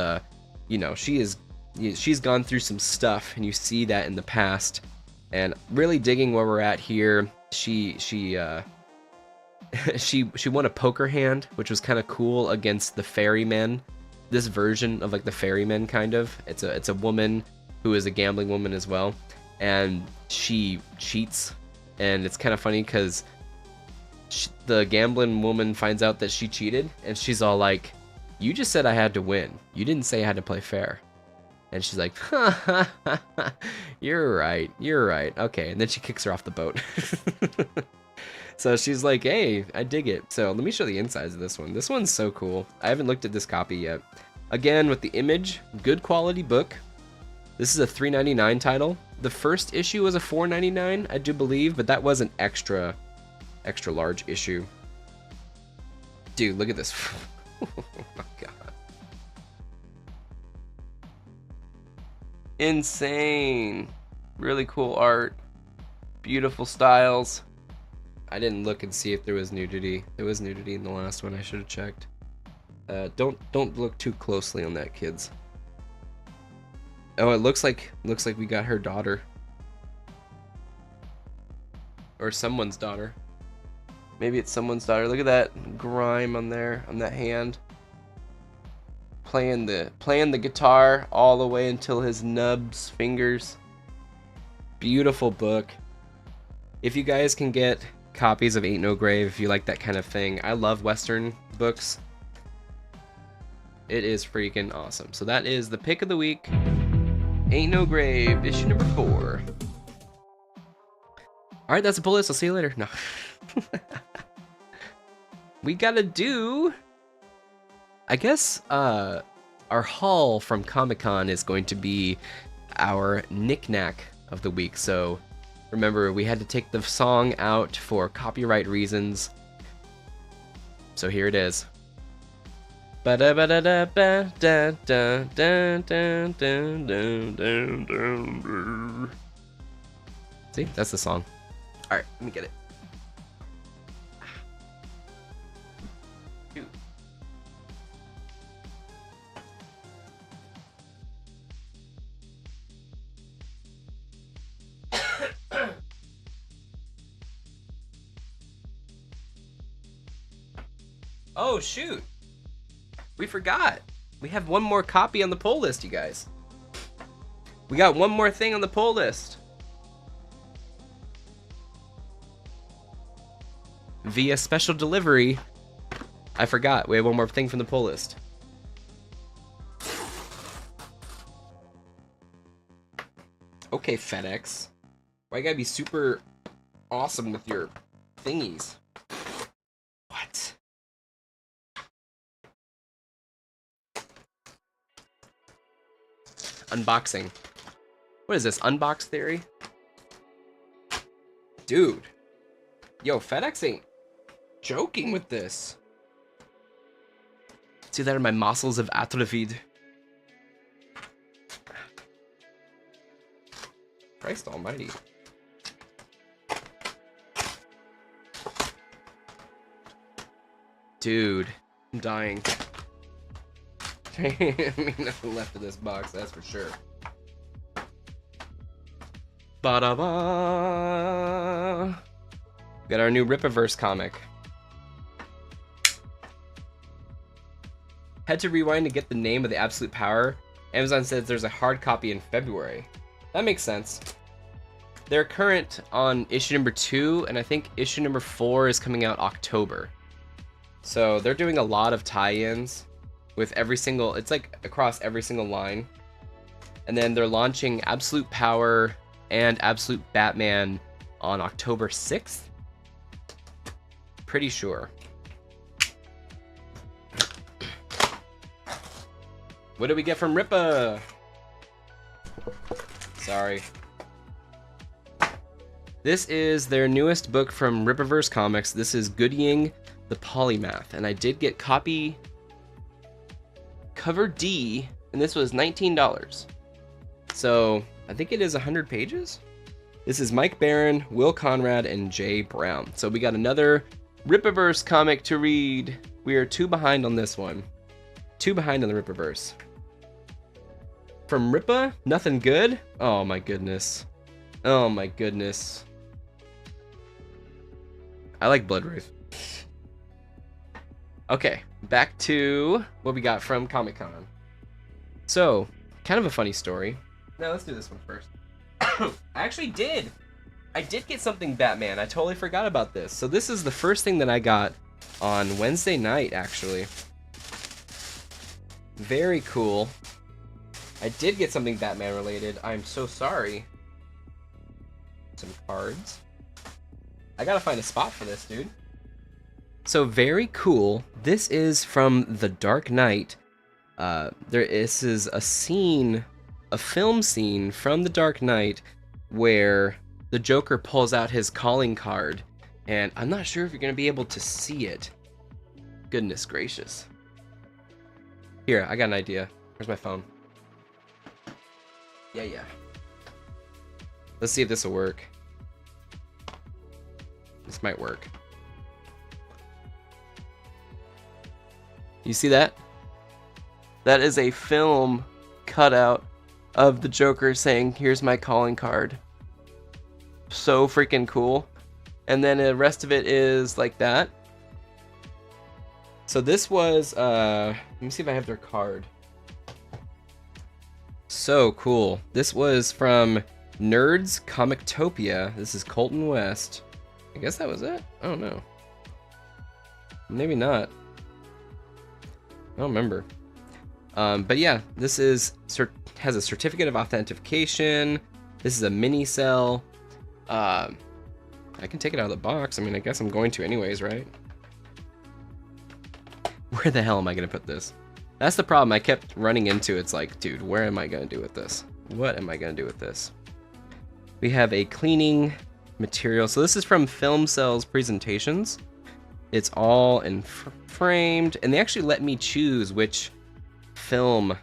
she's gone through some stuff, and you see that in the past. And really digging where we're at here. She won a poker hand, which was kind of cool, against the ferrymen. This version of like the ferryman kind of. It's a woman who is a gambling woman as well, and she cheats, and it's kind of funny because the gambling woman finds out that she cheated, and she's all like, "You just said I had to win. You didn't say I had to play fair." And she's like, you're right, okay. And then she kicks her off the boat. So she's like, hey, I dig it. So let me show the insides of this one. This one's so cool. I haven't looked at this copy yet. Again, with the image, good quality book. This is a $3.99 title. The first issue was a $4.99, I do believe, but that was an extra large issue. Dude, look at this. Oh my god. Insane. Really cool art. Beautiful styles. I didn't look and see if there was nudity. There was nudity in the last one. I should have checked. Don't look too closely on that, kids. Oh, it looks like we got her daughter. Or someone's daughter. Maybe it's someone's daughter. Look at that grime on there, on that hand. Playing the guitar all the way until his nubs fingers. Beautiful book. If you guys can get copies of Ain't No Grave, if you like that kind of thing. I love Western books. It is freaking awesome. So that is the pick of the week. Ain't No Grave, issue number 4. Alright, that's the pull list. I'll see you later. No. We gotta do... I guess our haul from Comic-Con is going to be our knick-knack of the week. So remember, we had to take the song out for copyright reasons. So here it is. See, that's the song. Alright, let me get it. Oh, shoot. We forgot. We have one more copy on the pull list, you guys. We got one more thing on the pull list. Via special delivery. I forgot. We have one more thing from the pull list. Okay, FedEx. Why you gotta be super awesome with your thingies? What? Unboxing. What is this? Unbox theory? Dude. Yo, FedEx ain't joking with this. See that, my muscles have atrophied. Christ almighty. Dude, I'm dying. I mean, nothing left of this box, that's for sure. Ba-da-ba! Got our new Rippaverse comic. Had to rewind to get the name of the absolute power. Amazon says there's a hard copy in February. That makes sense. They're current on issue number 2, and I think issue number 4 is coming out October. So they're doing a lot of tie-ins with every single, it's like across every single line. And then they're launching Absolute Power and Absolute Batman on October 6th. Pretty sure. What did we get from Rippa? Sorry. This is their newest book from Rippaverse Comics. This is Goodying the Polymath. And I did get copy cover D, and this was $19. So I think it is 100 pages. This is Mike Barron, Will Conrad, and Jay Brown. So we got another Rippaverse comic to read. We are 2 behind on this one. 2 behind on the Rippaverse. From Rippa, nothing good? Oh my goodness. Oh my goodness. I like Bloodwraith. Okay, back to what we got from Comic-Con. So, kind of a funny story. Now let's do this one first. I actually did. I did get something Batman. I totally forgot about this. So this is the first thing that I got on Wednesday night, actually. Very cool. I did get something Batman related. I'm so sorry. Some cards. I gotta find a spot for this, dude. So very cool. This is from The Dark Knight. This is a scene a film scene from The Dark Knight where the Joker pulls out his calling card, and I'm not sure if you're going to be able to see it. Goodness gracious. Here, I got an idea. Where's my phone? Yeah. Let's see if this will work. This might work. You see that? That is a film cutout of the Joker saying, "Here's my calling card." So freaking cool. And then the rest of it is like that. So this was, let me see if I have their card. So cool. This was from Nerds Comictopia. This is Colton West. I guess that was it? I don't know. Maybe not. I don't remember. But yeah, this has a certificate of authentication. This is a mini cell. I can take it out of the box. I mean, I guess I'm going to anyways, right? Where the hell am I going to put this? That's the problem I kept running into. It's like, dude, where am I going to do with this? What am I going to do with this? We have a cleaning material. So this is from Film Cell's presentations. It's all in framed, and they actually let me choose which film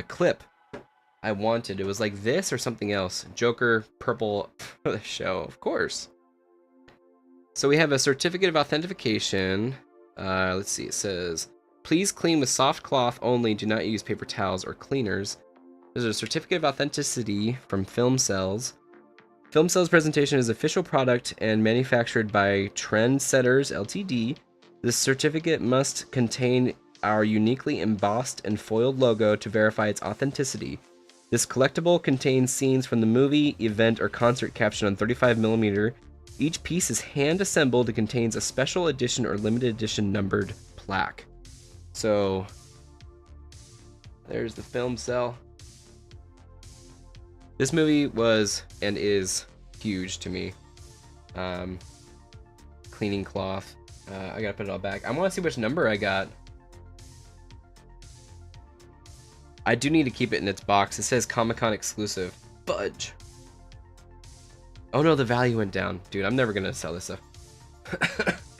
clip I wanted. It was like this or something else. Joker purple for the show, of course. So we have a certificate of authentication. Let's see, it says, "Please clean with soft cloth only. Do not use paper towels or cleaners." There's a certificate of authenticity from Film Cells. Film Cells presentation is official product and manufactured by Trendsetters Ltd. This certificate must contain our uniquely embossed and foiled logo to verify its authenticity. This collectible contains scenes from the movie, event, or concert captured on 35mm. Each piece is hand-assembled and contains a special edition or limited edition numbered plaque. So, there's the Film Cell. This movie was and is huge to me. Cleaning cloth. I gotta put it all back. I want to see which number I got. I do need to keep it in its box. It says Comic-Con exclusive. Fudge. Oh no, the value went down. Dude, I'm never gonna sell this stuff.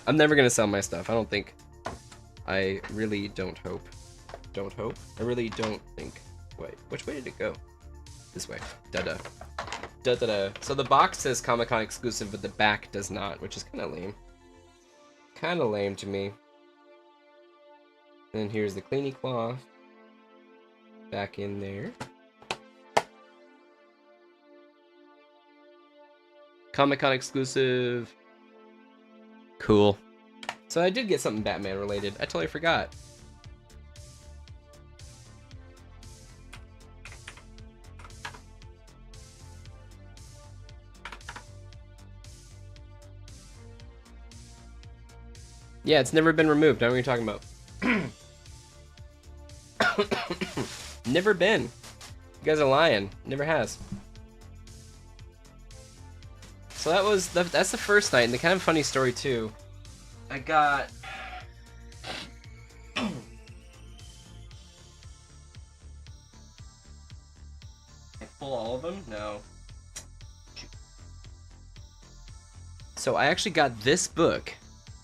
I'm never gonna sell my stuff. I don't think. I really don't hope. Don't hope? I really don't think. Wait, which way did it go? This way. Da-da. Da-da-da. So the box says Comic-Con exclusive, but the back does not, which is kind of lame. Kind of lame to me. And here's the cleaning cloth. Back in there. Comic-Con exclusive. Cool. So I did get something Batman related. I totally forgot. Yeah, it's never been removed. I know what you're talking about. Never been. You guys are lying. Never has. So that's the first night, and the kind of funny story too. I got I pull all of them? No. So I actually got this book.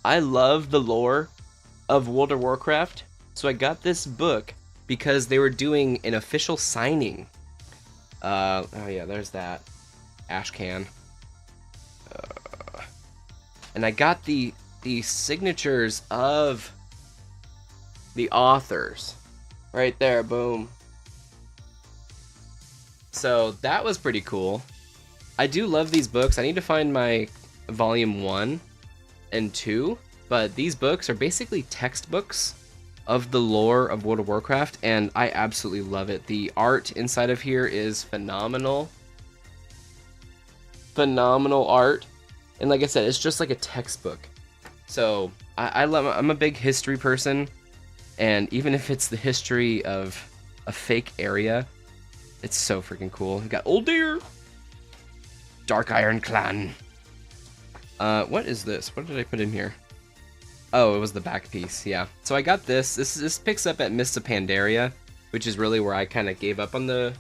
I love the lore of World of Warcraft, so I got this book because they were doing an official signing. Oh yeah, there's that Ashcan. And I got the signatures of the authors right there. Boom. So that was pretty cool. I do love these books. I need to find my volume 1 and 2, but these books are basically textbooks of the lore of World of Warcraft, and I absolutely love it. The art inside of here is phenomenal. Phenomenal art. And like I said, it's just like a textbook. So I love. I'm a big history person, and even if it's the history of a fake area, it's so freaking cool. We got Old Deer, Dark Iron Clan. What is this? What did I put in here? Oh, it was the back piece. Yeah. So I got this. This picks up at Mists of Pandaria. which is really where I kind of gave up on the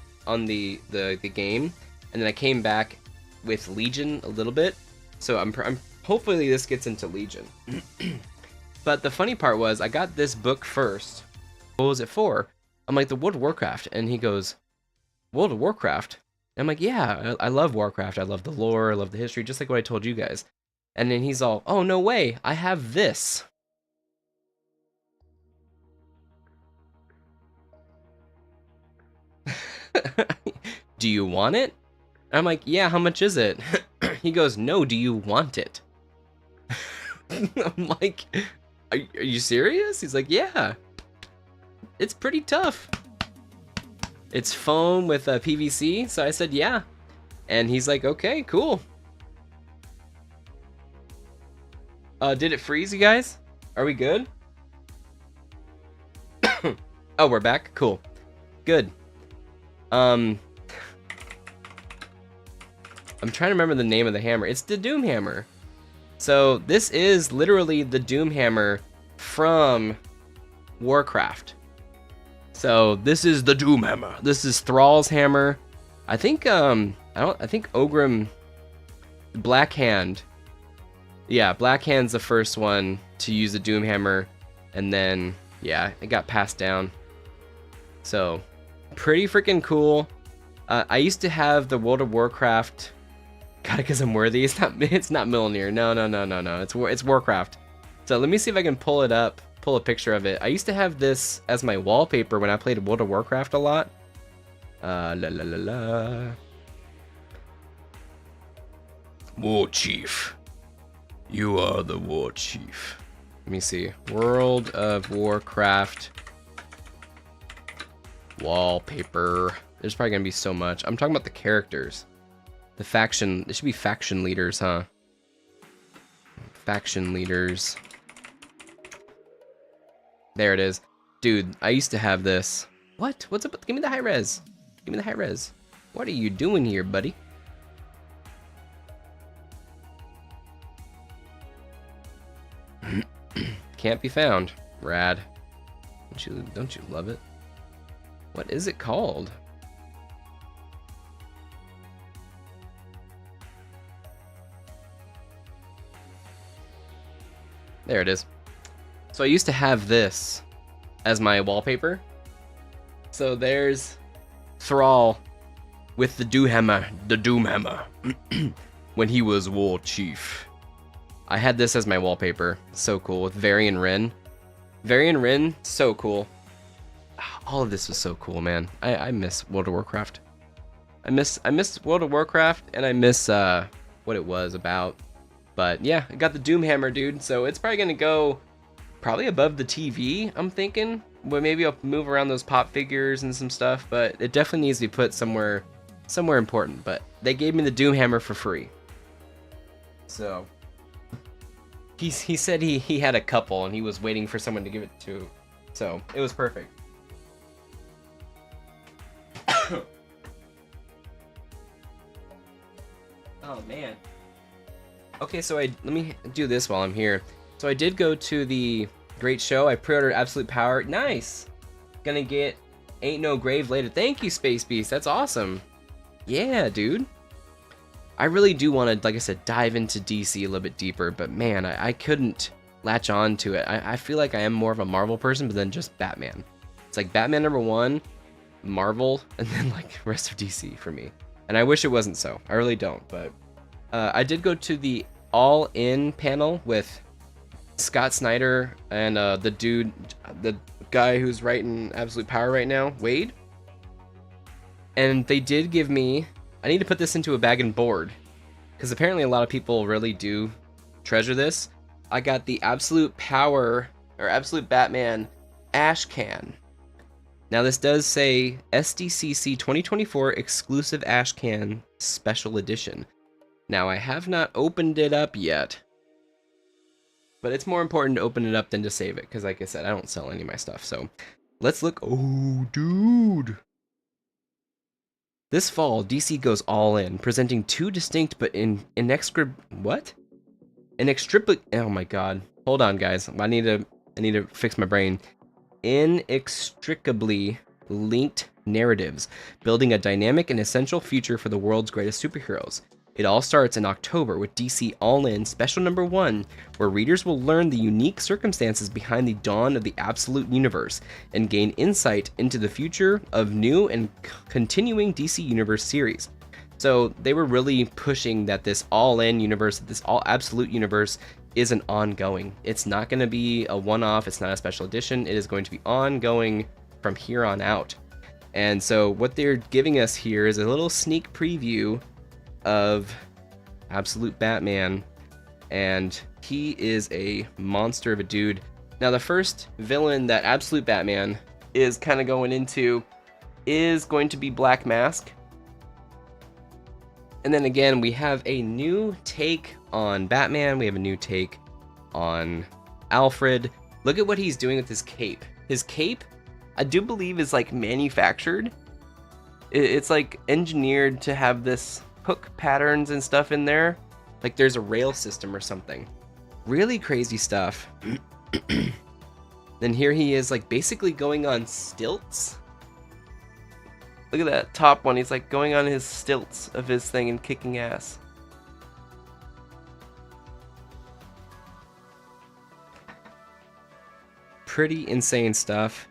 game, and then I came back with Legion a little bit. So I'm hopefully this gets into Legion. But the funny part was I got this book first. What was it for? I'm like, the World of Warcraft, and he goes, World of Warcraft? And I'm like, yeah, I love Warcraft. I love the lore. I love the history, just like what I told you guys. And then he's all, oh, no way. I have this. Do you want it? I'm like, yeah, how much is it? He goes, no, do you want it? I'm like, are you serious? He's like, yeah. It's pretty tough. It's foam with PVC, so I said, yeah. And he's like, okay, cool. Did it freeze, you guys? Are we good? Oh, we're back? Cool. Good. I'm trying to remember the name of the hammer. It's the Doom Hammer. So this is literally the Doom Hammer from Warcraft. So this is the Doom Hammer. This is Thrall's hammer. I think I think Ogrim Blackhand. Yeah, Blackhand's the first one to use the Doom Hammer, and then yeah, it got passed down. So pretty freaking cool. I used to have the World of Warcraft. God, because I'm worthy. It's not Mjolnir. No. It's Warcraft. So let me see if I can pull it up. Pull a picture of it. I used to have this as my wallpaper when I played World of Warcraft a lot. War Chief. You are the War Chief. Let me see. World of Warcraft wallpaper. There's probably gonna be so much. I'm talking about the characters. The faction. It should be faction leaders, huh? Faction leaders. There it is. Dude, I used to have this. What? What's up? Give me the high res. Give me the high res. What are you doing here, buddy? Can't be found. Rad. Don't you love it? What is it called? There it is. So I used to have this as my wallpaper. So there's Thrall with the Doom Hammer, when he was War Chief. I had this as my wallpaper. So cool, with Varian Wrynn. Varian Wrynn, so cool. All of this was so cool, man. I miss World of Warcraft. I miss World of Warcraft, and I miss what it was about. But yeah, I got the Doom Hammer, dude. So it's probably gonna go probably above the TV, I'm thinking. But maybe I'll move around those pop figures and some stuff. But it definitely needs to be put somewhere important. But they gave me the Doom Hammer for free. So he said he had a couple and he was waiting for someone to give it to. So it was perfect. Oh man. Okay, so let me do this while I'm here. So I did go to the great show. I pre-ordered Absolute Power. Nice. Gonna get Ain't No Grave later. Thank you, Space Beast. That's awesome. Yeah, dude. I really do want to, like I said, dive into DC a little bit deeper, but man, I couldn't latch on to it. I feel like I am more of a Marvel person, but then just Batman. It's like Batman #1, Marvel, and then like the rest of DC for me. And I wish it wasn't so. I really don't, but I did go to the All In panel with Scott Snyder and the guy who's writing Absolute Power right now, Wade. And they did give me, I need to put this into a bag and board, because apparently a lot of people really do treasure this. I got the Absolute Power, or Absolute Batman Ash Can. Now this does say SDCC 2024 exclusive Ash Can special edition. Now I have not opened it up yet, but it's more important to open it up than to save it, because like I said, I don't sell any of my stuff. So let's look. Oh, dude. This fall, DC goes all in, presenting two distinct but inextricably. Oh my god. Hold on, guys. I need to fix my brain. Inextricably linked narratives, building a dynamic and essential future for the world's greatest superheroes. It all starts in October with DC All In Special Number 1, where readers will learn the unique circumstances behind the dawn of the Absolute Universe and gain insight into the future of new and continuing DC Universe series. So they were really pushing that this All In universe, this All Absolute Universe, is an ongoing. It's not going to be a one-off, it's not a special edition, it is going to be ongoing from here on out. And so what they're giving us here is a little sneak preview of Absolute Batman, and he is a monster of a dude. Now the first villain that Absolute Batman is kind of going into is going to be Black Mask. And then again, we have a new take on Batman, we have a new take on Alfred. Look at what he's doing with his cape. His cape, I do believe, is like manufactured. It's like engineered to have this hook patterns and stuff in there, like there's a rail system or something. Really crazy stuff. Then here he is, like basically going on stilts. Look at that top one, he's like going on his stilts of his thing and kicking ass. Pretty insane stuff.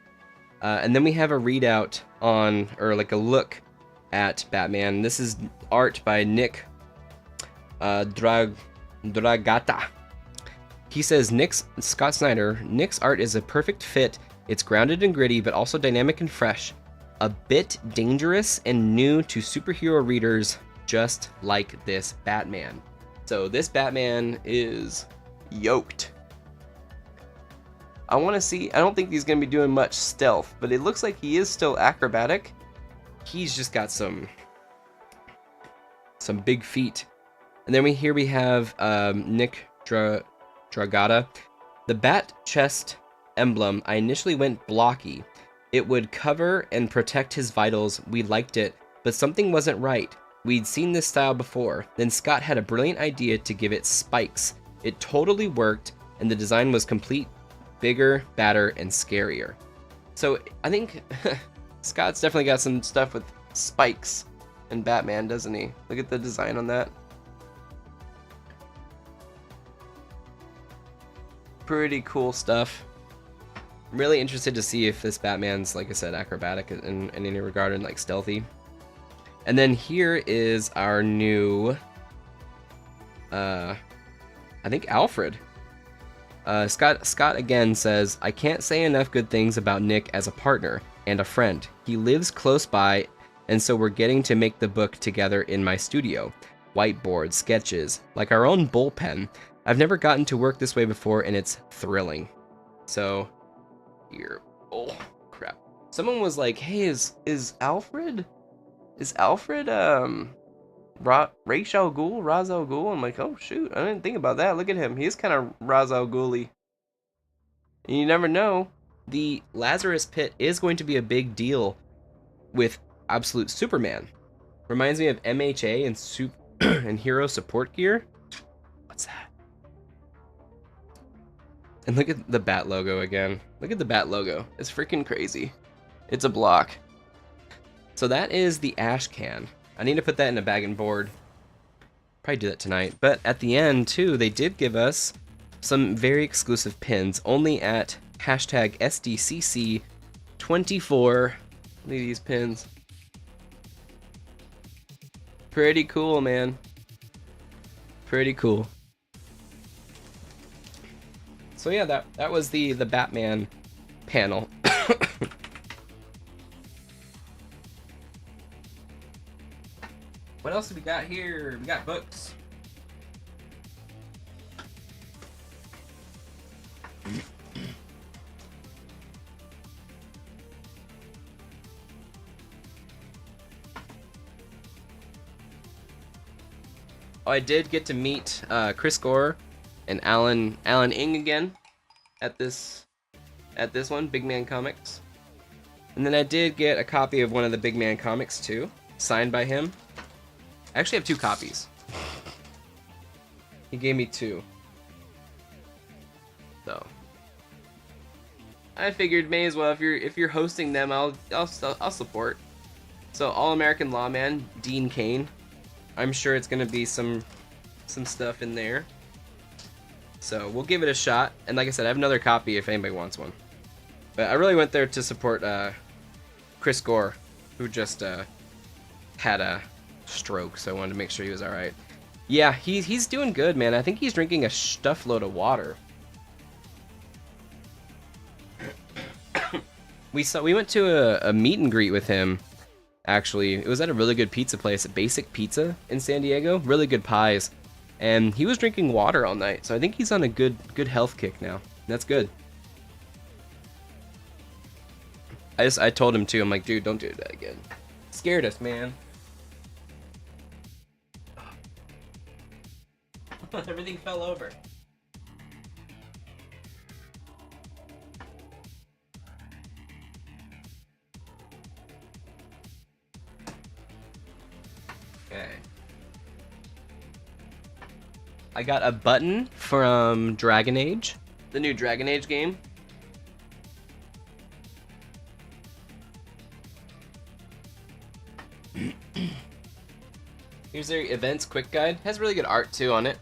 And then we have a readout on, or like a look at Batman. This is art by Nick Dragata. He says, Scott Snyder, Nick's art is a perfect fit. It's grounded and gritty, but also dynamic and fresh. A bit dangerous and new to superhero readers, just like this Batman. So this Batman is yoked. I want to see, I don't think he's going to be doing much stealth, but it looks like he is still acrobatic. He's just got some big feet. And then we have Nick Dragata. The bat chest emblem, I initially went blocky. It would cover and protect his vitals. We liked it, but something wasn't right. We'd seen this style before. Then Scott had a brilliant idea to give it spikes. It totally worked, and the design was complete, bigger, badder, and scarier. So I think Scott's definitely got some stuff with spikes in Batman, doesn't he? Look at the design on that. Pretty cool stuff. I'm really interested to see if this Batman's, like I said, acrobatic in any regard and like stealthy. And then here is our new, I think Alfred. Scott again says, I can't say enough good things about Nick as a partner and a friend. He lives close by, and so we're getting to make the book together in my studio. Whiteboard, sketches, like our own bullpen. I've never gotten to work this way before, and it's thrilling. So, here, oh crap. Someone was like, hey, is Alfred, Ra's al Ghul? I'm like, oh shoot, I didn't think about that. Look at him, he's kind of Ra's al Ghul-y. And you never know, the Lazarus Pit is going to be a big deal with Absolute Superman. Reminds me of MHA and and hero support gear. What's that? And look at the Bat logo again. Look at the Bat logo. It's freaking crazy. It's a block. So that is the ash can. I need to put that in a bag and board. Probably do that tonight. But at the end, too, they did give us some very exclusive pins, only at hashtag SDCC24. Look at these pins. Pretty cool, man. Pretty cool. So yeah, that was the Batman panel. What else do we got here? We got books. Oh, I did get to meet Chris Gore and Alan Ing again at this one, Big Man Comics. And then I did get a copy of one of the Big Man Comics too, signed by him. I actually have 2 copies. He gave me 2. So I figured may as well if you're hosting them, I'll support. So All American Lawman, Dean Cain. I'm sure it's gonna be some stuff in there. So we'll give it a shot. And like I said, I have another copy if anybody wants one. But I really went there to support Chris Gore, who just had a stroke. So I wanted to make sure he was all right. Yeah, he's doing good, man. I think he's drinking a stuff load of water. We went to a meet and greet with him. Actually, it was at a really good pizza place, Basic Pizza in San Diego. Really good pies, and he was drinking water all night. So I think he's on a good health kick now. That's good. I told him too. I'm like, dude, don't do that again. Scared us, man. Everything fell over. Okay. I got a button from Dragon Age, the new Dragon Age game. Here's their events quick guide. Has really good art too on it.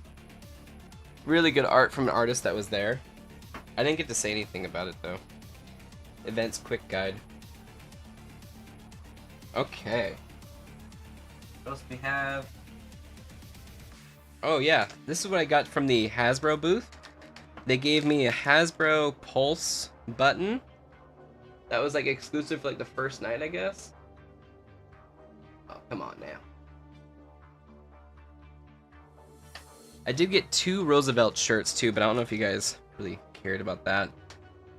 Really good art from an artist that was there. I didn't get to say anything about it though. Events quick guide. Okay. What else do we have? Oh yeah, this is what I got from the Hasbro booth. They gave me a Hasbro Pulse button. That was like exclusive for like the first night, I guess. Oh, come on now. I did get 2 Roosevelt shirts too, but I don't know if you guys really cared about that.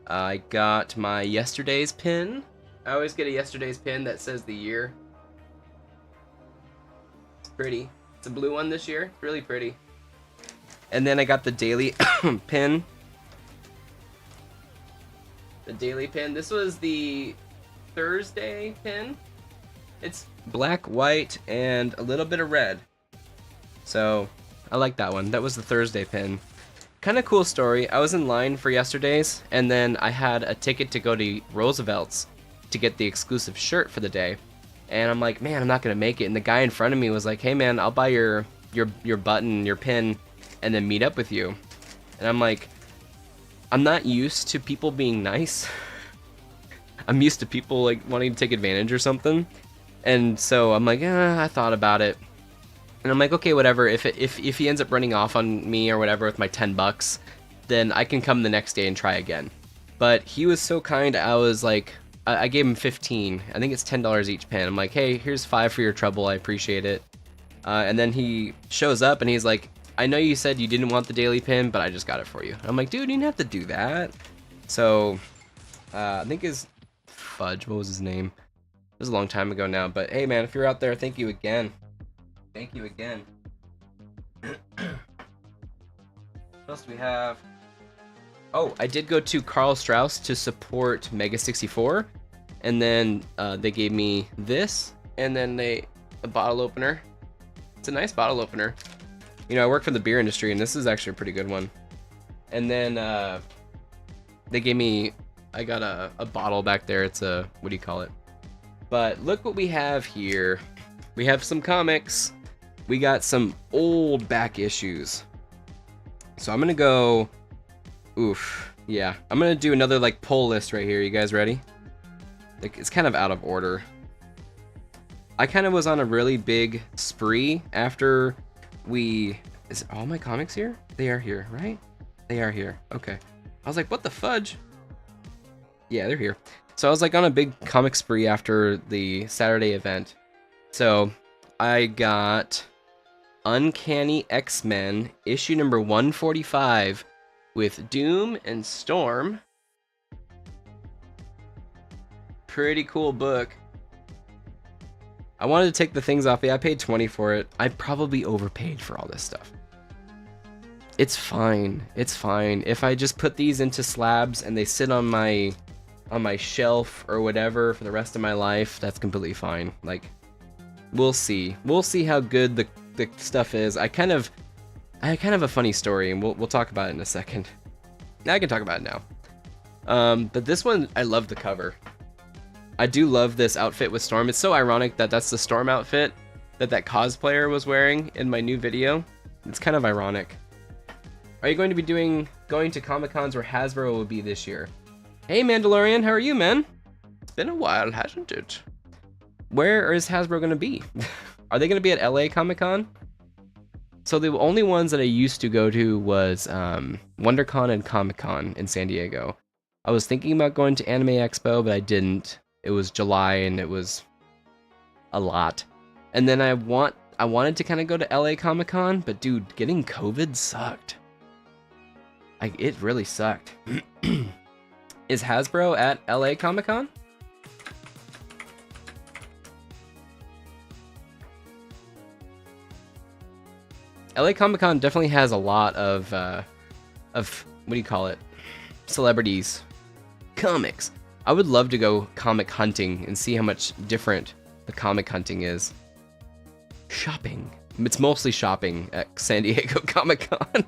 I got my Yesterday's pin. I always get a Yesterday's pin that says the year. It's pretty. It's a blue one this year. It's really pretty. And then I got the daily pin. The daily pin. This was the Thursday pin. It's black, white, and a little bit of red. So I like that one. That was the Thursday pin. Kind of cool story. I was in line for Yesterday's, and then I had a ticket to go to Roosevelt's to get the exclusive shirt for the day. And I'm like, man, I'm not gonna make it. And the guy in front of me was like, hey man, I'll buy your button, your pin, and then meet up with you. And I'm like, I'm not used to people being nice. I'm used to people like wanting to take advantage or something. And so I'm like, I thought about it. And I'm like, okay, whatever. If he ends up running off on me or whatever with my $10, then I can come the next day and try again. But he was so kind. I was like, I gave him 15. I think it's $10 each pin. I'm like, hey, here's 5 for your trouble. I appreciate it. And then he shows up and he's like, I know you said you didn't want the daily pin, but I just got it for you. And I'm like, dude, you didn't have to do that. So I think his Fudge, what was his name? It was a long time ago now. But hey, man, if you're out there, thank you again. Thank you again. What else do we have? Oh, I did go to Carl Strauss to support Mega 64, and then they gave me this, and then a bottle opener. It's a nice bottle opener. You know, I work for the beer industry, and this is actually a pretty good one. And then they gave me, I got a bottle back there. It's a, what do you call it? But look what we have here. We have some comics. We got some old back issues. So I'm gonna go, oof, yeah. I'm gonna do another like pull list right here. You guys ready? Like, it's kind of out of order. I kind of was on a really big spree after we, is all my comics here? They are here, right? They are here, okay. I was like, what the fudge? Yeah, they're here. So I was like on a big comic spree after the Saturday event. So I got Uncanny X-Men issue number 145 with Doom and Storm. Pretty cool book. I wanted to take the things off. Yeah, I paid 20 for it. I probably overpaid for all this stuff. It's fine. It's fine. If I just put these into slabs and they sit on my shelf or whatever for the rest of my life, that's completely fine. Like, we'll see. We'll see how good the stuff is. I had kind of a funny story, and we'll talk about it in a second. Now I can talk about it now. But this one, I love the cover. I do love this outfit with Storm. It's so ironic that that's the Storm outfit that cosplayer was wearing in my new video. It's kind of ironic. Are you going to be going to Comic-Cons where Hasbro will be this year? Hey Mandalorian, how are you, man? It's been a while, hasn't it? Where is Hasbro going to be? Are they going to be at LA Comic-Con? So the only ones that I used to go to was WonderCon and Comic-Con in San Diego. I was thinking about going to Anime Expo, but I didn't. It was July and it was a lot. And then I wanted to kind of go to LA Comic-Con, but dude, getting COVID sucked. It really sucked. Is Hasbro at LA Comic-Con? LA Comic-Con definitely has a lot of what do you call it? Celebrities. Comics. I would love to go comic hunting and see how much different the comic hunting is. Shopping. It's mostly shopping at San Diego Comic-Con.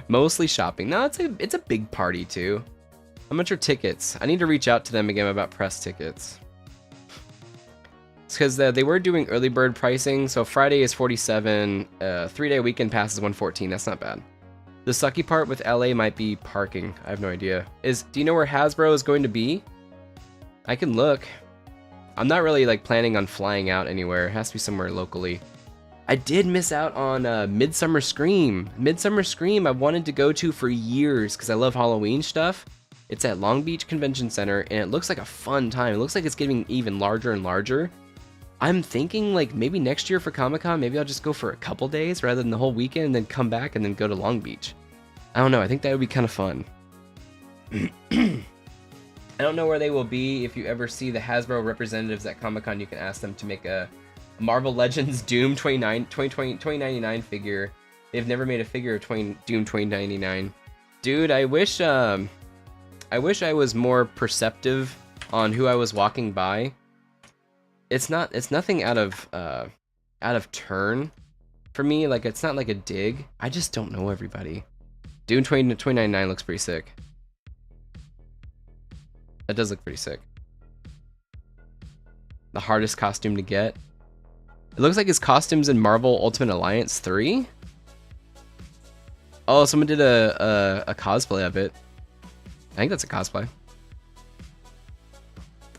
Mostly shopping. No, it's a big party too. How much are tickets? I need to reach out to them again about press tickets. It's because they were doing early bird pricing. So Friday is $47. 3-day weekend pass is $114. That's not bad. The sucky part with LA might be parking. I have no idea. Do you know where Hasbro is going to be? I can look. I'm not really like planning on flying out anywhere. It has to be somewhere locally. I did miss out on Midsummer Scream. Midsummer Scream I wanted to go to for years because I love Halloween stuff. It's at Long Beach Convention Center and it looks like a fun time. It looks like it's getting even larger and larger. I'm thinking like maybe next year for Comic-Con, maybe I'll just go for a couple days rather than the whole weekend and then come back and then go to Long Beach. I don't know, I think that would be kind of fun. I don't know where they will be. If you ever see the Hasbro representatives at Comic-Con, you can ask them to make a Marvel Legends Doom 2099 figure. They've never made a figure of Doom 2099. Dude, I wish I was more perceptive on who I was walking by. It's nothing out of turn for me. Like, it's not like a dig. I just don't know everybody. Doom 2099 looks pretty sick. That does look pretty sick. The hardest costume to get. It looks like his costume's in Marvel Ultimate Alliance 3. Oh, someone did a cosplay of it. I think that's a cosplay.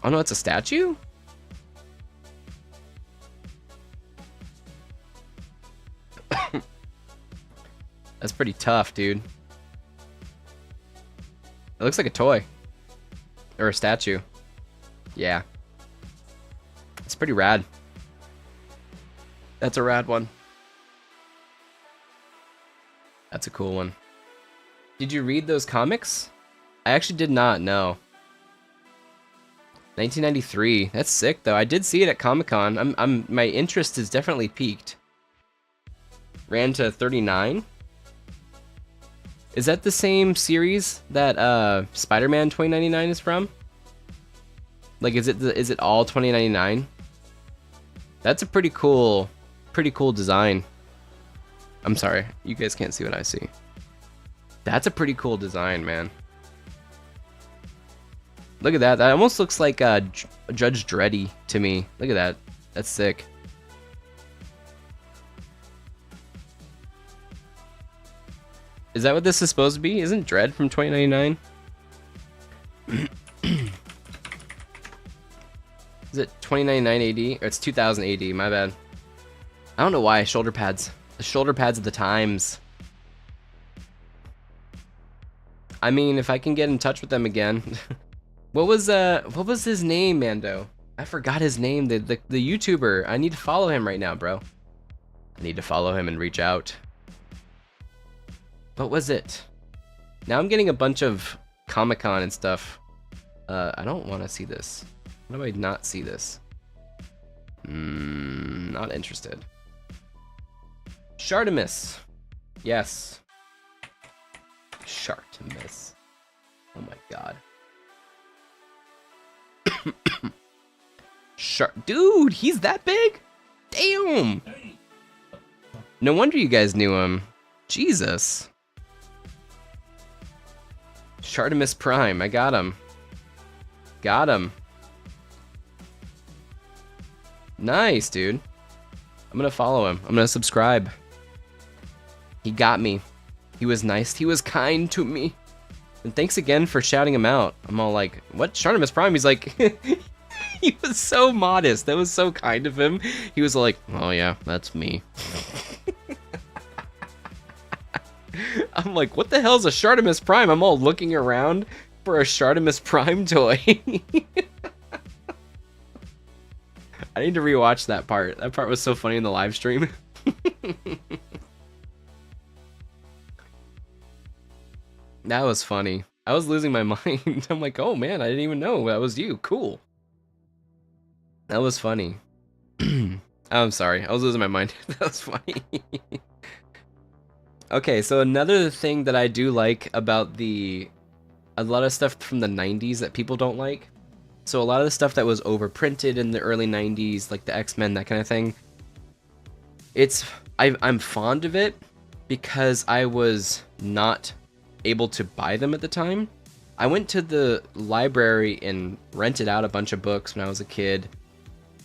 Oh no, it's a statue? That's pretty tough, dude. It looks like a toy. Or a statue. Yeah. It's pretty rad. That's a rad one. That's a cool one. Did you read those comics? I actually did not, no. 1993. That's sick though. I did see it at Comic-Con. My interest is definitely peaked. Ran to 39. Is that the same series that Spider-Man 2099 is from? Like, is it all 2099? That's a pretty cool design. I'm sorry, you guys can't see what I see. That's a pretty cool design, man. Look at that. That almost looks like Judge Dreddy to me. Look at that. That's sick. Is that what this is supposed to be? Isn't Dredd from 2099? Is it 2099 AD? Or it's 2000 AD, my bad. I don't know why. Shoulder pads. The shoulder pads of the times. I mean, if I can get in touch with them again. What was his name, Mando? I forgot his name. The YouTuber. I need to follow him right now, bro. I need to follow him and reach out. What was it? Now I'm getting a bunch of Comic-Con and stuff. I don't want to see this. How do I not see this? Not interested. Shartimus. Yes. Shartimus. Oh my god. Dude, he's that big? Damn. No wonder you guys knew him. Jesus. Shartimus Prime. I got him. Got him. Nice, dude. I'm gonna follow him. I'm gonna subscribe. He got me. He was nice. He was kind to me. And thanks again for shouting him out. I'm all like, what? Shartimus Prime? He's like, he was so modest. That was so kind of him. He was like, oh yeah, that's me. I'm like, what the hell's a Shartimus Prime? I'm all looking around for a Shartimus Prime toy. I need to rewatch that part. That part was so funny in the live stream. That was funny. I was losing my mind. I'm like, oh man, I didn't even know that was you. Cool. That was funny. I'm sorry. I was losing my mind. That was funny. Okay, so another thing that I do like about a lot of stuff from the 90s that people don't like. So a lot of the stuff that was overprinted in the early 90s, like the X-Men, that kind of thing. I'm fond of it because I was not able to buy them at the time. I went to the library and rented out a bunch of books when I was a kid,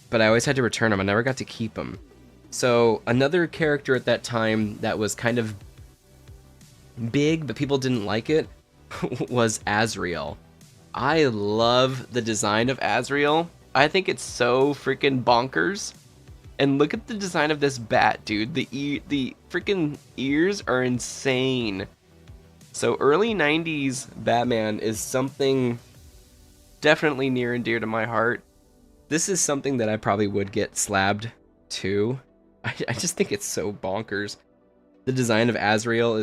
but I always had to return them. I never got to keep them. So another character at that time that was kind of big, but people didn't like it, was Azrael. I love the design of Azrael. I think it's so freaking bonkers. And look at the design of this bat, dude. The freaking ears are insane. So early 90s Batman is something definitely near and dear to my heart. This is something that I probably would get slabbed too. I just think it's so bonkers. The design of Azrael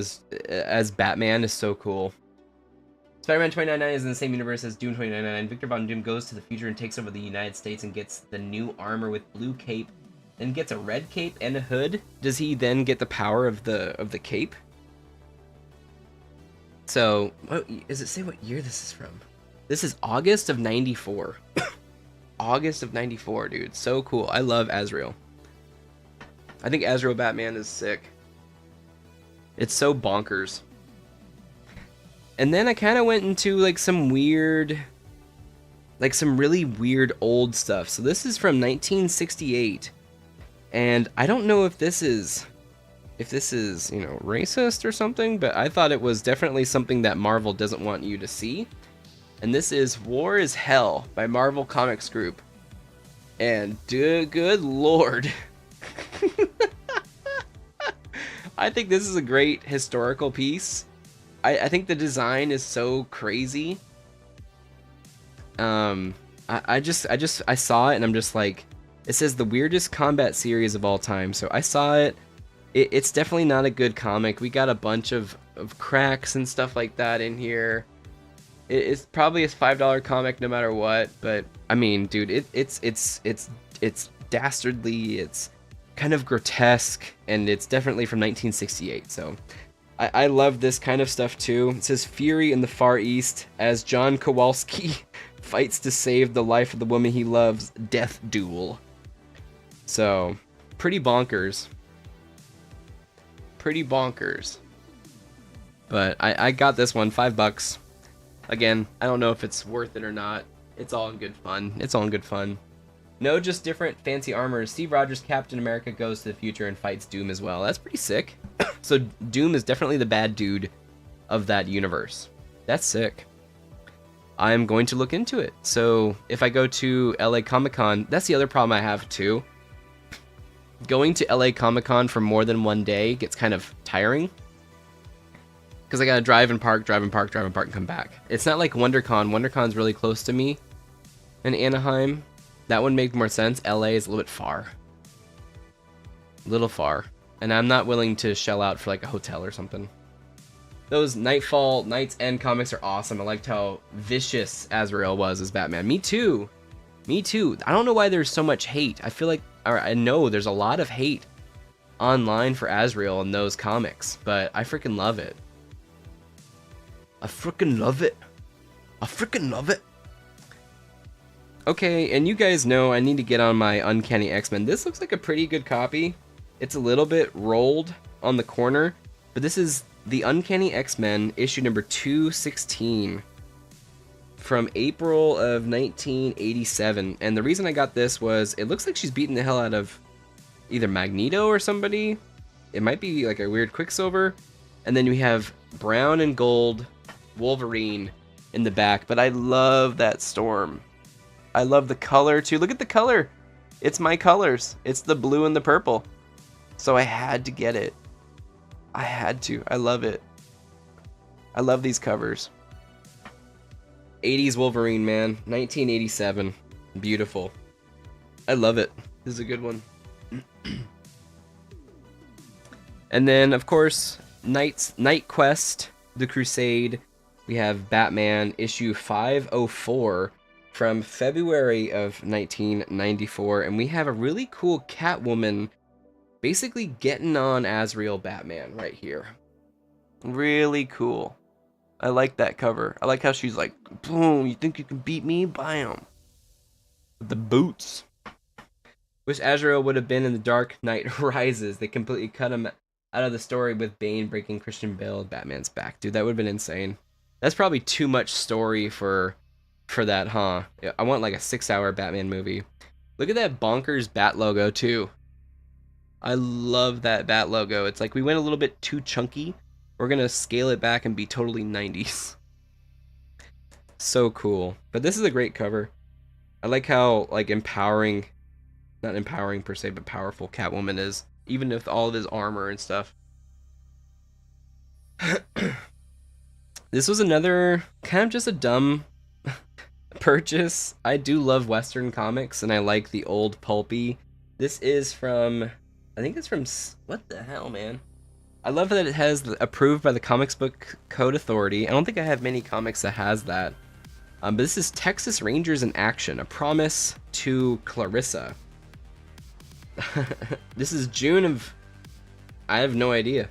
as Batman is so cool. Spider-Man 2099 is in the same universe as Doom 2099. Victor Von Doom goes to the future and takes over the United States and gets the new armor with blue cape, then gets a red cape and a hood. Does he then get the power of the cape? So, does it say what year this is from? This is August of 94. August of 94, dude. So cool. I love Azrael. I think Azrael Batman is sick. It's so bonkers. And then I kind of went into like some weird, like some really weird old stuff. So this is from 1968. And I don't know if this is, you know, racist or something, but I thought it was definitely something that Marvel doesn't want you to see. And this is War is Hell by Marvel Comics Group. And good lord. I think this is a great historical piece. I think the design is so crazy. I saw it and I'm just like, it says the weirdest combat series of all time. So I saw it. It's definitely not a good comic. We got a bunch of cracks and stuff like that in here. It's probably a $5 comic no matter what. But I mean, dude, it's dastardly. It's kind of grotesque, and it's definitely from 1968. So I love this kind of stuff too. It says Fury in the Far East as John Kowalski fights to save the life of the woman he loves. Death duel. So pretty bonkers. Pretty bonkers. But I got this one, $5. Again, I don't know if it's worth it or not. It's all in good fun. It's all in good fun. No, just different fancy armor. Steve Rogers, Captain America, goes to the future and fights Doom as well. That's pretty sick. So Doom is definitely the bad dude of that universe. That's sick. I'm going to look into it. So if I go to LA Comic-Con, that's the other problem I have too. Going to LA Comic-Con for more than one day gets kind of tiring. Because I gotta drive and park, and come back. It's not like WonderCon. WonderCon's really close to me in Anaheim. That one makes more sense. LA is a little bit far. A little far. And I'm not willing to shell out for like a hotel or something. Those Night's End comics are awesome. I liked how vicious Azrael was as Batman. Me too. Me too. I don't know why there's so much hate. I feel like, or I know there's a lot of hate online for Azrael in those comics. But I freaking love it. I freaking love it. I freaking love it. Okay, and you guys know I need to get on my Uncanny X-Men. This looks like a pretty good copy. It's a little bit rolled on the corner, but this is The Uncanny X-Men, issue number 216 from April of 1987. And the reason I got this was it looks like she's beating the hell out of either Magneto or somebody. It might be like a weird Quicksilver. And then we have brown and gold Wolverine in the back. But I love that Storm. I love the color too. Look at the color. It's my colors. It's the blue and the purple. So I had to get it. I had to. I love it. I love these covers. 80s Wolverine, man. 1987. Beautiful. I love it. This is a good one. And then, of course, Night Quest, The Crusade. We have Batman issue 504 from February of 1994. And we have a really cool Catwoman basically getting on Azrael Batman right here. Really cool. I like that cover. I like how she's like, boom, you think you can beat me? Bam. With the boots. Wish Azrael would have been in The Dark Knight Rises. They completely cut him out of the story with Bane breaking Christian Bale and Batman's back. Dude, that would have been insane. That's probably too much story for that, huh? I want like a 6-hour Batman movie. Look at that bonkers Bat logo too. I love that Bat logo. It's like we went a little bit too chunky. We're gonna scale it back and be totally 90s. So cool. But this is a great cover. I like how like empowering, not empowering per se, but powerful Catwoman is, even with all of his armor and stuff. This was another kind of just a dumb purchase. I do love Western comics, and I like the old pulpy. This is from, I think it's from, what the hell, man? I love that it has the, approved by the Comics Book Code Authority. I don't think I have many comics that has that. But this is Texas Rangers in Action, A Promise to Clarissa. This is June of, I have no idea.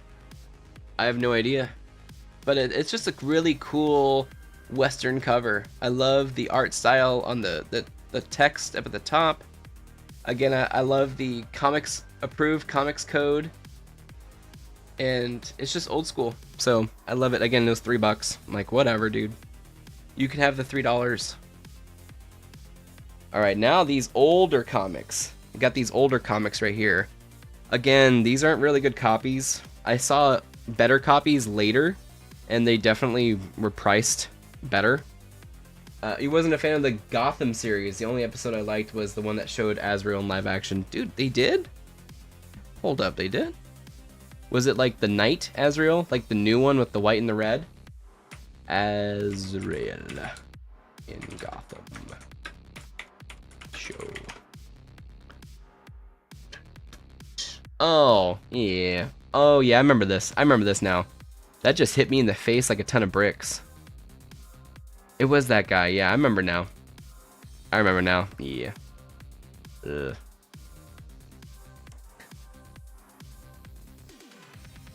But it's just a really cool Western cover. I love the art style on the text up at the top. Again, I love the comics approved comics code. And it's just old school. So I love it. Again, it was $3. I'm like, whatever, dude. You can have the $3. Alright, now these older comics. I got these older comics right here. Again, these aren't really good copies. I saw better copies later, and they definitely were priced better. He wasn't a fan of the Gotham series. The only episode I liked was the one that showed Azrael in live action. Dude, they did? Hold up, they did? Was it like the Knight Azrael? Like the new one with the white and the red? Azrael in Gotham show. Oh, yeah. Oh, yeah, I remember this. I remember this now. That just hit me in the face like a ton of bricks. It was that guy. Yeah, I remember now. Yeah. Ugh.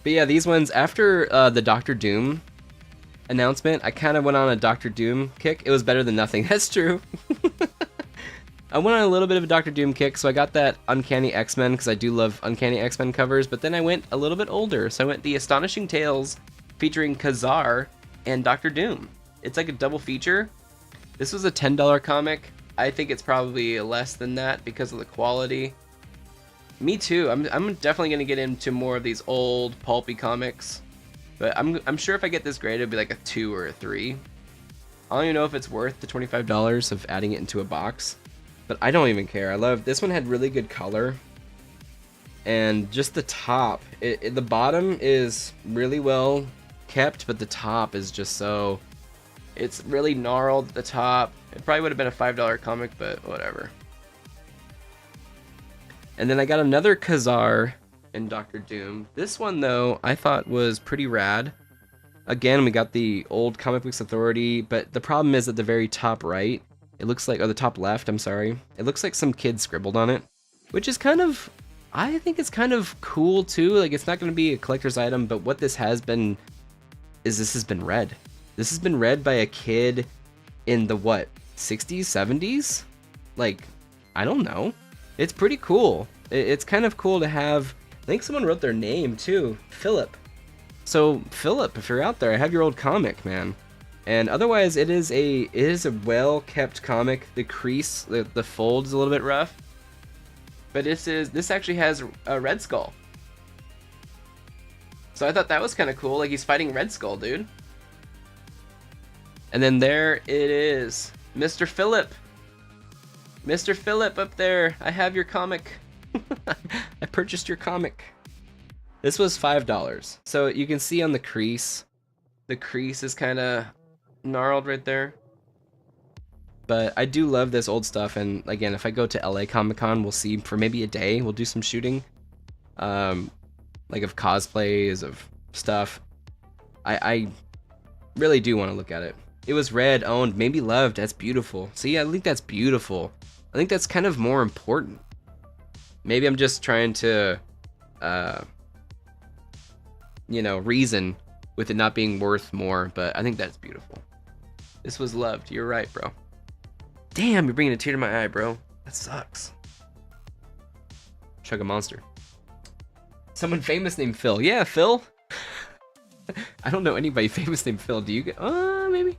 But yeah, these ones, after the Doctor Doom announcement, I kind of went on a Doctor Doom kick. It was better than nothing. That's true. I went on a little bit of a Doctor Doom kick, so I got that Uncanny X-Men, because I do love Uncanny X-Men covers, but then I went a little bit older, so I went the Astonishing Tales featuring Kazar and Doctor Doom. It's like a double feature. This was a $10 comic. I think it's probably less than that because of the quality. Me too. I'm definitely gonna get into more of these old pulpy comics, but I'm sure if I get this grade, it'll be like a 2 or a 3. I don't even know if it's worth the $25 of adding it into a box, but I don't even care. I love this one. Had really good color, and just the top. The bottom is really well kept, but the top is just so. It's really gnarled at the top. It probably would have been a $5 comic, but whatever. And then I got another Kazar in Doctor Doom. This one, though, I thought was pretty rad. Again, we got the old Comic Books Authority, but the problem is at the very top right, it looks like, or the top left, I'm sorry, it looks like some kid scribbled on it, which is kind of, I think it's kind of cool too. Like, it's not going to be a collector's item, but what this has been is this has been read. This has been read by a kid in the, what, 60s, 70s? Like, I don't know. It's pretty cool. It's kind of cool to have, I think someone wrote their name too, Philip. So Philip, if you're out there, I have your old comic, man. And otherwise, it is a well kept comic. The crease, the fold is a little bit rough, but this actually has a Red Skull. So I thought that was kind of cool. Like, he's fighting Red Skull, dude. And then there it is, Mr. Philip. Mr. Philip up there. I have your comic. I purchased your comic. This was $5. So you can see on the crease is kind of gnarled right there. But I do love this old stuff, and again, if I go to LA Comic-Con, we'll see for maybe a day. We'll do some shooting, like of cosplays, of stuff. I really do want to look at it. It was read, owned, maybe loved. That's beautiful. See, I think that's beautiful. I think that's kind of more important. Maybe I'm just trying to, you know, reason with it not being worth more, but I think that's beautiful. This was loved. You're right, bro. Damn, you're bringing a tear to my eye, bro. That sucks. Chug a monster. Someone famous named Phil. Yeah, Phil. I don't know anybody famous named Phil. Do you? Maybe.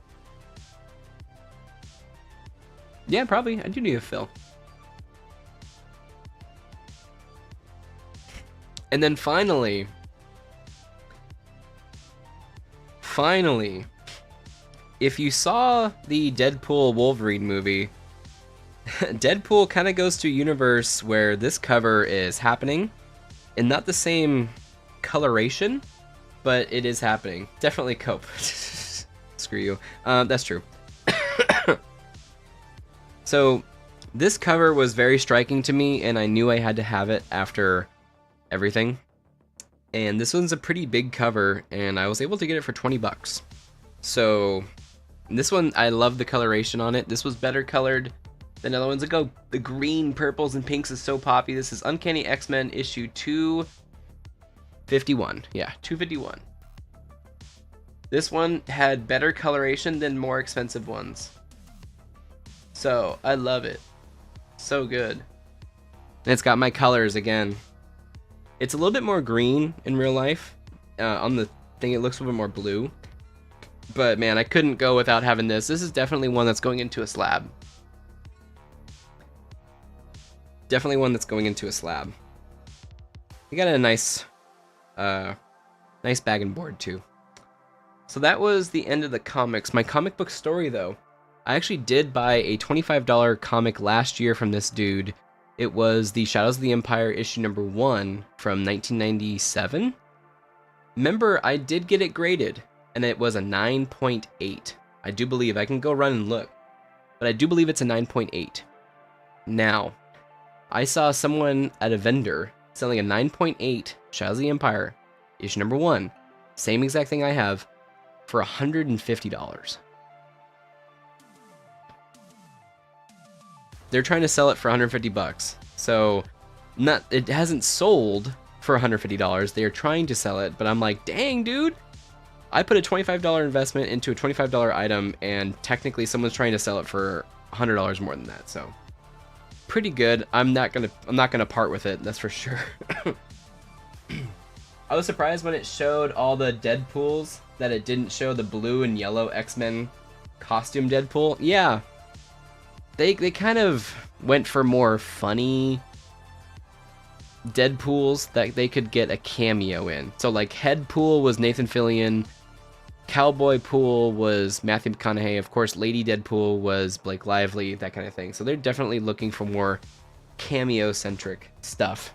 Yeah, probably. I do need a Phil. And then finally, if you saw the Deadpool Wolverine movie, Deadpool kind of goes to a universe where this cover is happening, and not the same coloration, but it is happening. Definitely cope. Screw you. That's true. So this cover was very striking to me, and I knew I had to have it after everything. And this one's a pretty big cover, and I was able to get it for 20 bucks. So this one, I love the coloration on it. This was better colored than other ones. Like, the green, purples, and pinks is so poppy. This is Uncanny X-Men issue 251. Yeah, 251. This one had better coloration than more expensive ones. So, I love it. So good. And it's got my colors again. It's a little bit more green in real life. On the thing, it looks a little bit more blue. But man, I couldn't go without having this. This is definitely one that's going into a slab. Definitely one that's going into a slab. You got a nice bag and board too. So that was the end of the comics. My comic book story though. I actually did buy a $25 comic last year from this dude. It was the Shadows of the Empire issue number 1 from 1997. Remember, I did get it graded, and it was a 9.8. I do believe. I can go run and look, but I do believe it's a 9.8. Now, I saw someone at a vendor selling a 9.8 Shadows of the Empire issue number 1, same exact thing I have, for $150. They're trying to sell it for 150 bucks. So it hasn't sold for $150. They're trying to sell it, but I'm like, dang, dude. I put a $25 investment into a $25 item, and technically someone's trying to sell it for $100 more than that. So pretty good. I'm not gonna part with it, that's for sure. I was surprised when it showed all the Deadpools that it didn't show the blue and yellow X-Men costume Deadpool. Yeah. They kind of went for more funny Deadpools that they could get a cameo in. So like Headpool was Nathan Fillion, Cowboy Pool was Matthew McConaughey, of course Lady Deadpool was Blake Lively, that kind of thing. So they're definitely looking for more cameo-centric stuff.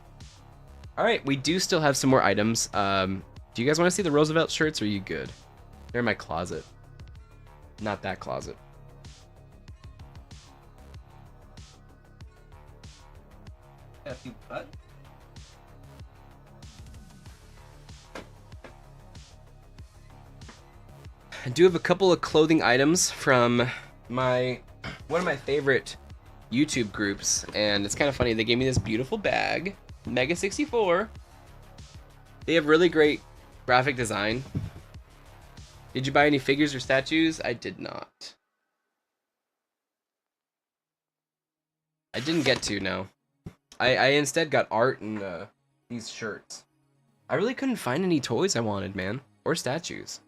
Alright, we do still have some more items. Do you guys want to see the Roosevelt shirts, or are you good? They're in my closet. Not that closet. What? I do have a couple of clothing items from one of my favorite YouTube groups, and it's kind of funny. They gave me this beautiful bag, Mega 64. They have really great graphic design. Did you buy any figures or statues? I did not. I didn't get to, no. I instead got art and these shirts. I really couldn't find any toys I wanted, man. or statues.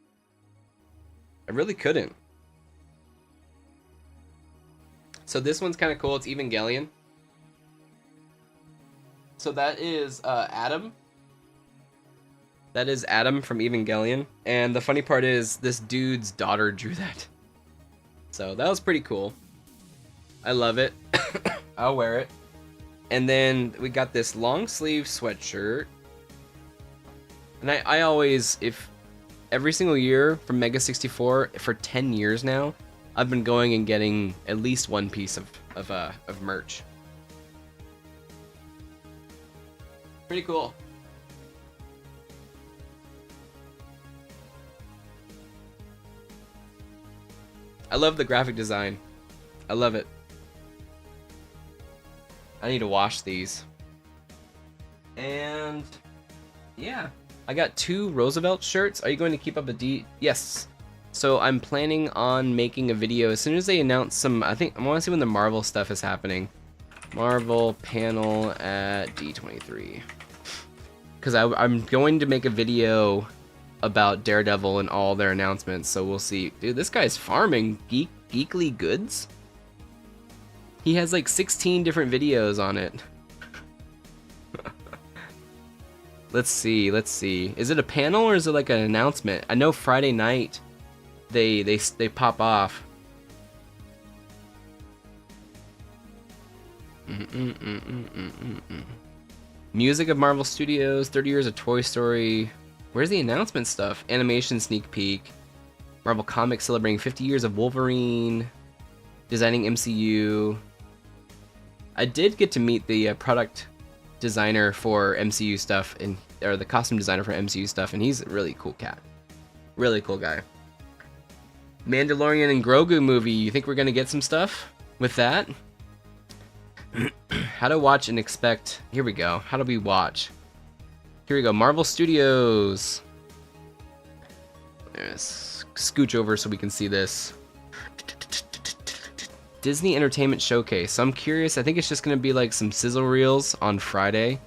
I really couldn't. So this one's kind of cool. It's Evangelion. So that is Adam. That is Adam from Evangelion. And the funny part is this dude's daughter drew that. So that was pretty cool. I love it. I'll wear it. And then we got this long sleeve sweatshirt. And I always, every single year from Mega 64 for 10 years now, I've been going and getting at least one piece of merch. Pretty cool. I love the graphic design. I love it. I need to wash these. And yeah, I got 2 Roosevelt shirts. Are you going to keep up a D? Yes. So I'm planning on making a video as soon as they announce some. I want to see when the Marvel stuff is happening. Marvel panel at D23. Because I'm going to make a video about Daredevil and all their announcements. So we'll see. Dude, this guy's farming geekly goods. He has like 16 different videos on it. Let's see. Is it a panel or is it like an announcement? I know Friday night they pop off. Music of Marvel Studios, 30 years of Toy Story. Where's the announcement stuff? Animation sneak peek. Marvel Comics celebrating 50 years of Wolverine. Designing MCU. I did get to meet the product designer for MCU stuff, or the costume designer for MCU stuff, and he's a really cool cat. Really cool guy. Mandalorian and Grogu movie. You think we're gonna get some stuff with that? How to watch and expect. Here we go. How do we watch? Here we go. Marvel Studios. Let's scooch over so we can see this. Disney Entertainment Showcase. So I'm curious. I think it's just going to be like some sizzle reels on Friday.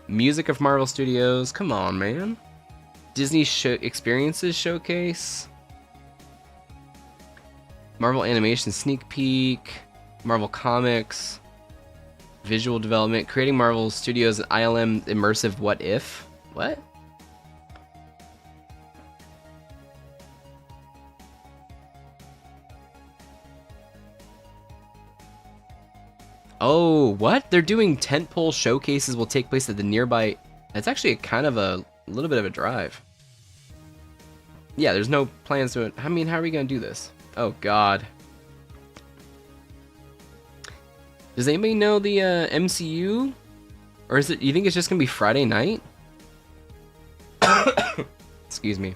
Music of Marvel Studios. Come on, man. Disney Experiences Showcase. Marvel Animation Sneak Peek. Marvel Comics. Visual Development. Creating Marvel Studios ILM Immersive What If. What? Oh, what? They're doing tentpole showcases will take place at the nearby. That's actually kind of a little bit of a drive. Yeah, there's no plans to it. I mean, how are we going to do this? Oh, God. Does anybody know the MCU? Or is it, you think it's just going to be Friday night? Excuse me.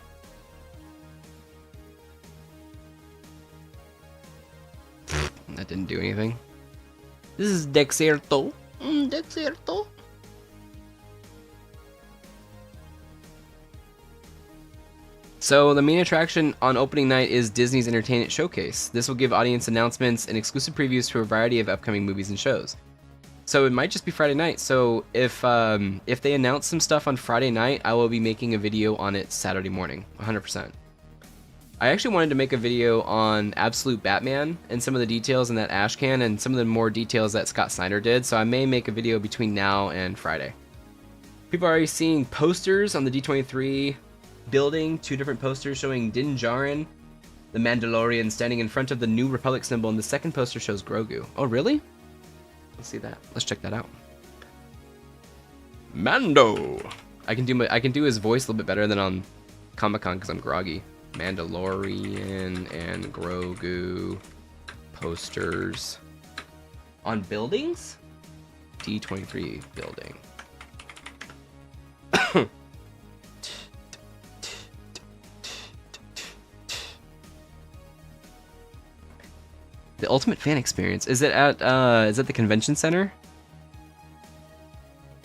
That didn't do anything. This is Dexerto. Dexerto. So the main attraction on opening night is Disney's Entertainment Showcase. This will give audience announcements and exclusive previews to a variety of upcoming movies and shows. So it might just be Friday night. So if they announce some stuff on Friday night, I will be making a video on it Saturday morning, 100%. I actually wanted to make a video on Absolute Batman and some of the details in that ash can and some of the more details that Scott Snyder did, so I may make a video between now and Friday. People are already seeing posters on the D23 building, 2 different posters showing Din Djarin, the Mandalorian, standing in front of the New Republic symbol, and the second poster shows Grogu. Oh, really? Let's see that. Let's check that out. Mando! I can do his voice a little bit better than on Comic-Con because I'm groggy. Mandalorian and Grogu posters on buildings. D23 building. The Ultimate Fan Experience. Is it at the convention center?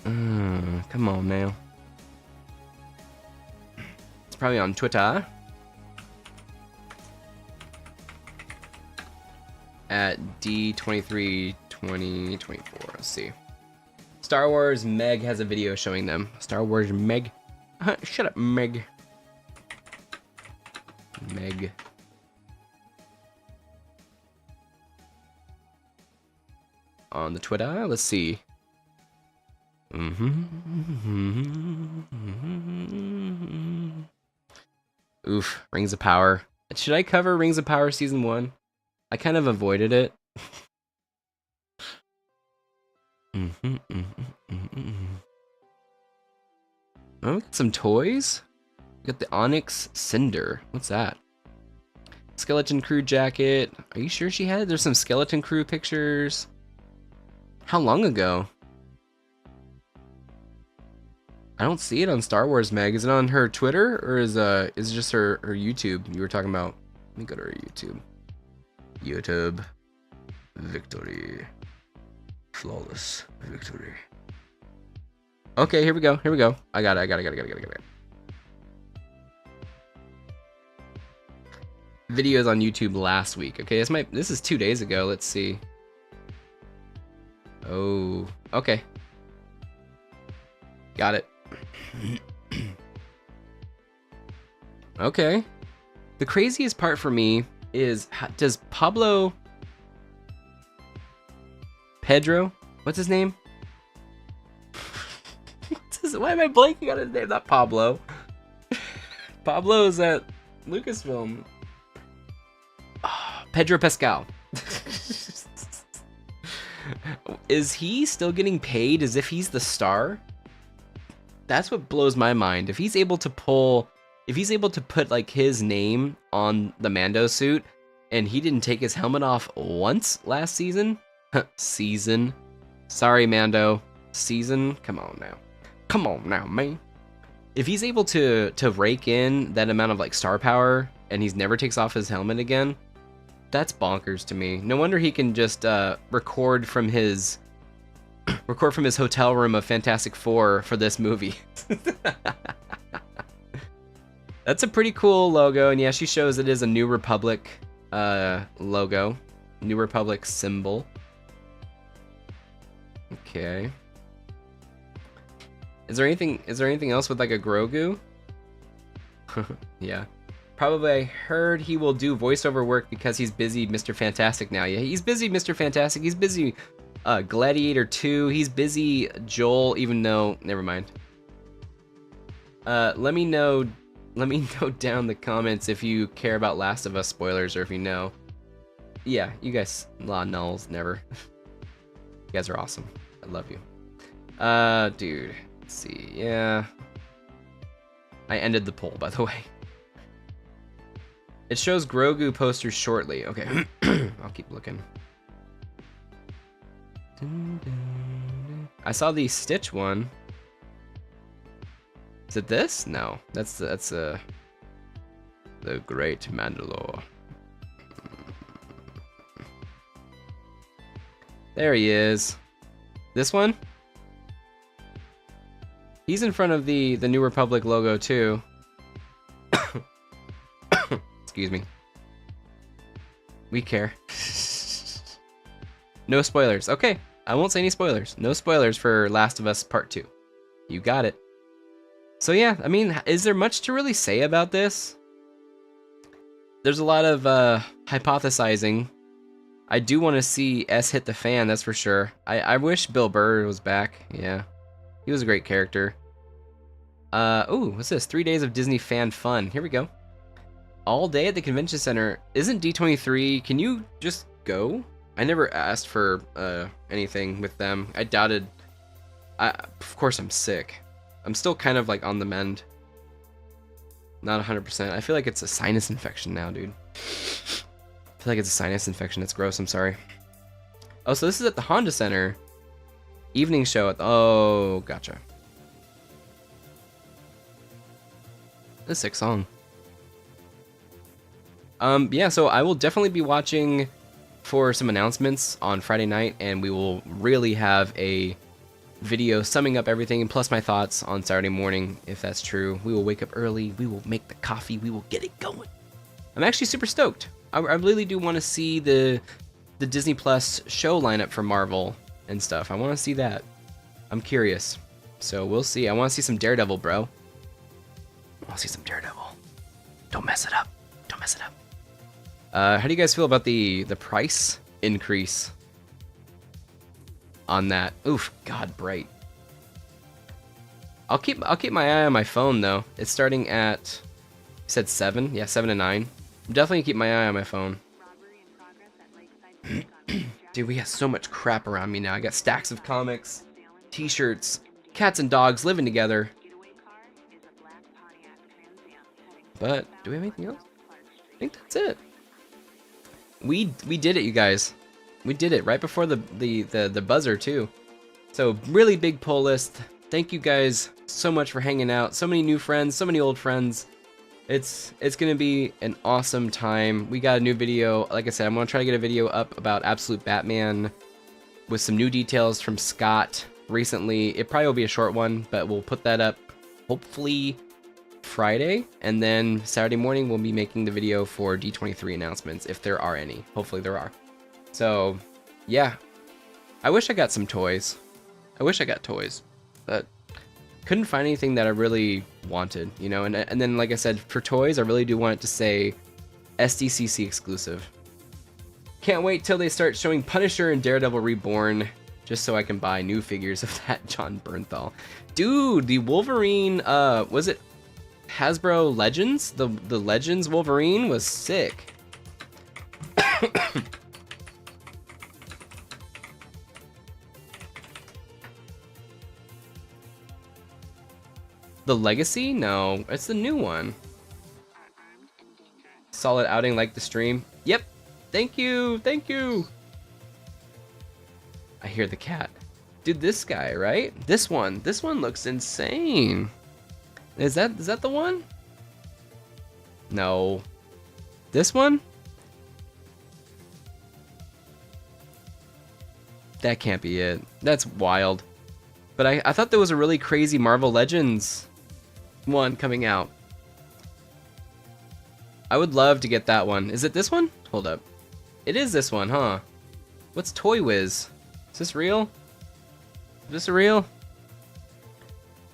Come on now. It's probably on Twitter. At D23 2024. Let's see. Star Wars Meg has a video showing them. Star Wars Meg. Shut up, Meg. Meg. On the Twitter, let's see. Oof, Rings of Power. Should I cover Rings of Power Season 1? I kind of avoided it. Oh, we got some toys. We got the Onyx Cinder. What's that? Skeleton Crew jacket. Are you sure she had it? There's some Skeleton Crew pictures. How long ago? I don't see it on Star Wars Mag. Is it on her Twitter or is it just her YouTube you were talking about? Let me go to her YouTube. YouTube. Victory. Flawless victory. Okay, here we go. Here we go. I got it. Videos on YouTube last week. Okay, this is 2 days ago. Let's see. Oh, okay. Got it. Okay. The craziest part for me is, does Pedro? What's his name? Why am I blanking on his name? Not Pablo. Pablo is at Lucasfilm. Pedro Pascal. Is he still getting paid as if he's the star? That's what blows my mind. If he's able to put like his name on the Mando suit and he didn't take his helmet off once last season. Sorry, Mando. Come on now, man. If he's able to rake in that amount of like star power and he's never takes off his helmet again, that's bonkers to me. No wonder he can just record from his hotel room of Fantastic Four for this movie. That's a pretty cool logo, and yeah, she shows it is a New Republic logo, New Republic symbol. Okay. Is there anything else with like a Grogu? Yeah. Probably I heard he will do voiceover work because he's busy Mr. Fantastic now. Yeah, he's busy Mr. Fantastic. He's busy Gladiator 2. He's busy Joel, even though... Never mind. Let me know down in the comments if you care about Last of Us spoilers or if you know. Yeah, you guys... La nulls, never. You guys are awesome. I love you. Dude. Let's see. Yeah. I ended the poll, by the way. It shows Grogu posters shortly. Okay. I'll keep looking. I saw the Stitch one. Is it this? No. That's the Great Mandalore. There he is. This one? He's in front of the New Republic logo too. Excuse me. We care. No spoilers. Okay, I won't say any spoilers. No spoilers for Last of Us Part 2. You got it. So yeah, I mean, is there much to really say about this? There's a lot of hypothesizing. I do want to see S hit the fan, that's for sure. I wish Bill Burr was back. Yeah, he was a great character. Ooh, what's this? 3 days of Disney fan fun. Here we go. All day at the convention center. Isn't D23? Can you just go? I never asked for anything with them. I doubted. Of course, I'm sick. I'm still kind of like on the mend. Not 100%. I feel like it's a sinus infection now, dude. I feel like it's a sinus infection. It's gross. I'm sorry. Oh, so this is at the Honda Center. Evening show at the... Oh, gotcha. A sick song. Yeah, so I will definitely be watching for some announcements on Friday night, and we will really have a video summing up everything, and plus my thoughts on Saturday morning, if that's true. We will wake up early, we will make the coffee, we will get it going. I'm actually super stoked. I really do want to see the Disney Plus show lineup for Marvel and stuff. I want to see that. I'm curious. So we'll see. I want to see some Daredevil, bro. I want to see some Daredevil. Don't mess it up. Don't mess it up. How do you guys feel about the price increase on that? Oof, God, bright. I'll keep my eye on my phone though. It's starting at, you said 7? Yeah, 7 to 9. I'm definitely keep my eye on my phone. Dude, we got so much crap around me now. I got stacks of comics, t-shirts, cats and dogs living together. But do we have anything else? I think that's it. We did it, you guys. We did it right before the buzzer too. So really big pull list. Thank you guys so much for hanging out. So many new friends, so many old friends. It's gonna be an awesome time. We got a new video. Like I said, I'm gonna try to get a video up about Absolute Batman with some new details from Scott recently. It probably will be a short one, but we'll put that up hopefully Friday, and then Saturday morning we'll be making the video for D23 announcements, if there are any. Hopefully there are. So yeah, I wish I got some toys. I wish I got toys, but couldn't find anything that I really wanted, you know. And then, like I said, for toys, I really do want it to say SDCC exclusive. Can't wait till they start showing Punisher and Daredevil Reborn, just so I can buy new figures of that John Bernthal. Dude, the Wolverine, was it Hasbro Legends? The Legends Wolverine was sick. The Legacy? No, it's the new one. Solid outing, like the stream. Yep. Thank you. Thank you. I hear the cat. Dude, this guy, right? This one. This one looks insane. Is that the one? No. This one? That can't be it. That's wild. But I thought there was a really crazy Marvel Legends one coming out. I would love to get that one. Is it this one? Hold up. It is this one, huh? What's Toy Wiz? Is this real? Is this real?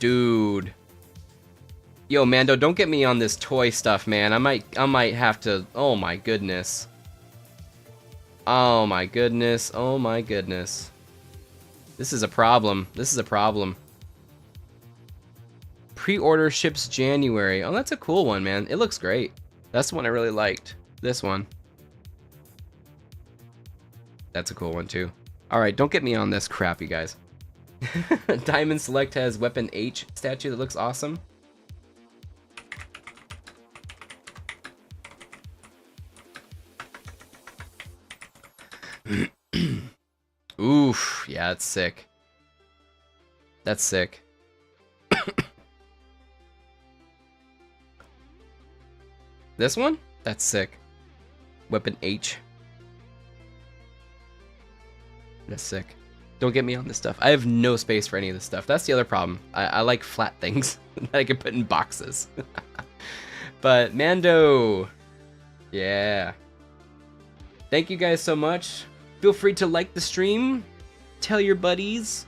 Dude. Yo, Mando, don't get me on this toy stuff, man. I might have to. Oh my goodness. Oh my goodness. Oh my goodness. This is a problem. This is a problem. Pre-order ships January. Oh, that's a cool one, man. It looks great. That's the one I really liked. This one. That's a cool one, too. Alright, don't get me on this crap, you guys. Diamond Select has Weapon H statue that looks awesome. Oof, yeah, that's sick. That's sick. This one? That's sick. Weapon H. That's sick. Don't get me on this stuff. I have no space for any of this stuff. That's the other problem. I like flat things that I can put in boxes. But Mando. Yeah. Thank you guys so much. Feel free to like the stream. Tell your buddies.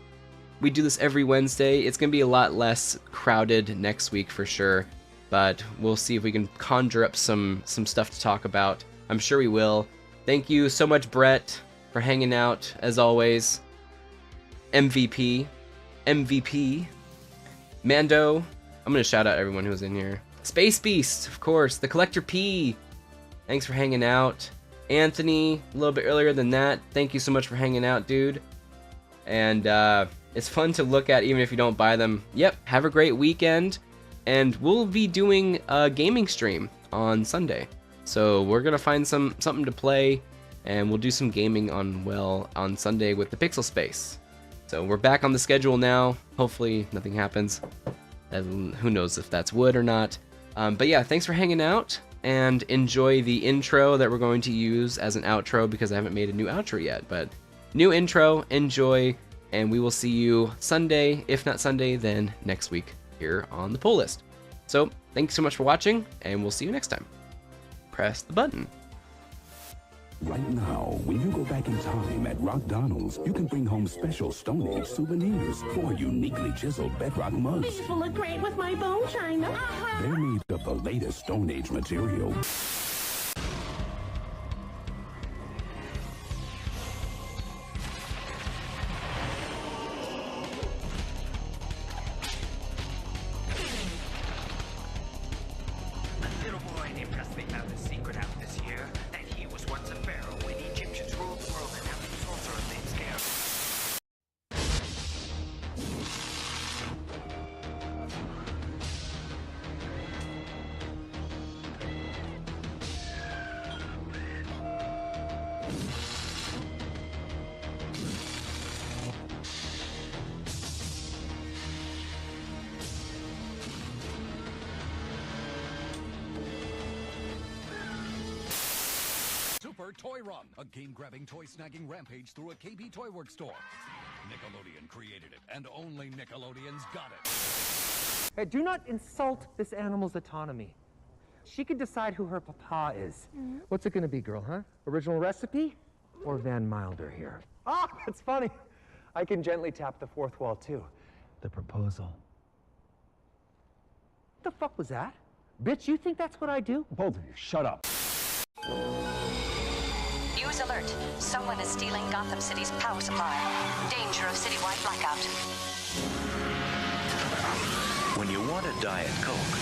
We do this every Wednesday. It's going to be a lot less crowded next week for sure. But we'll see if we can conjure up some stuff to talk about. I'm sure we will. Thank you so much, Brett, for hanging out, as always. MVP. MVP. Mando. I'm going to shout out everyone who's in here. Space Beast, of course. The Collector P. Thanks for hanging out. Anthony, a little bit earlier than that. Thank you so much for hanging out, dude. And it's fun to look at even if you don't buy them. Yep, have a great weekend. And we'll be doing a gaming stream on Sunday. So we're going to find something to play, and we'll do some gaming on Sunday with the Pixel Space. So we're back on the schedule now. Hopefully nothing happens. And who knows if that's wood or not. But yeah, thanks for hanging out, and enjoy the intro that we're going to use as an outro, because I haven't made a new outro yet. But new intro, enjoy, and we will see you Sunday. If not Sunday, then next week here on the pull list. So thanks so much for watching, and we'll see you next time. Press the button. Right now, when you go back in time at Rock Donald's, you can bring home special Stone Age souvenirs or uniquely chiseled bedrock mugs. These will look great with my bone china. They're made of the latest Stone Age material. Little boy named Presley found a secret out this year that he was once a pharaoh when Egyptians ruled the world and now the sorcerer named Scare. Super Toy Run, a game-grabbing, toy-snagging rampage through a KB Toy Works store. Nickelodeon created it, and only Nickelodeon's got it. Hey, do not insult this animal's autonomy. She can decide who her papa is. What's it gonna be, girl, huh? Original recipe or Van Milder here? Ah, that's funny. I can gently tap the fourth wall, too. The proposal. What the fuck was that? Bitch, you think that's what I do? Both of you, shut up. News alert. Someone is stealing Gotham City's power supply. Danger of citywide blackout. When you want a Diet Coke,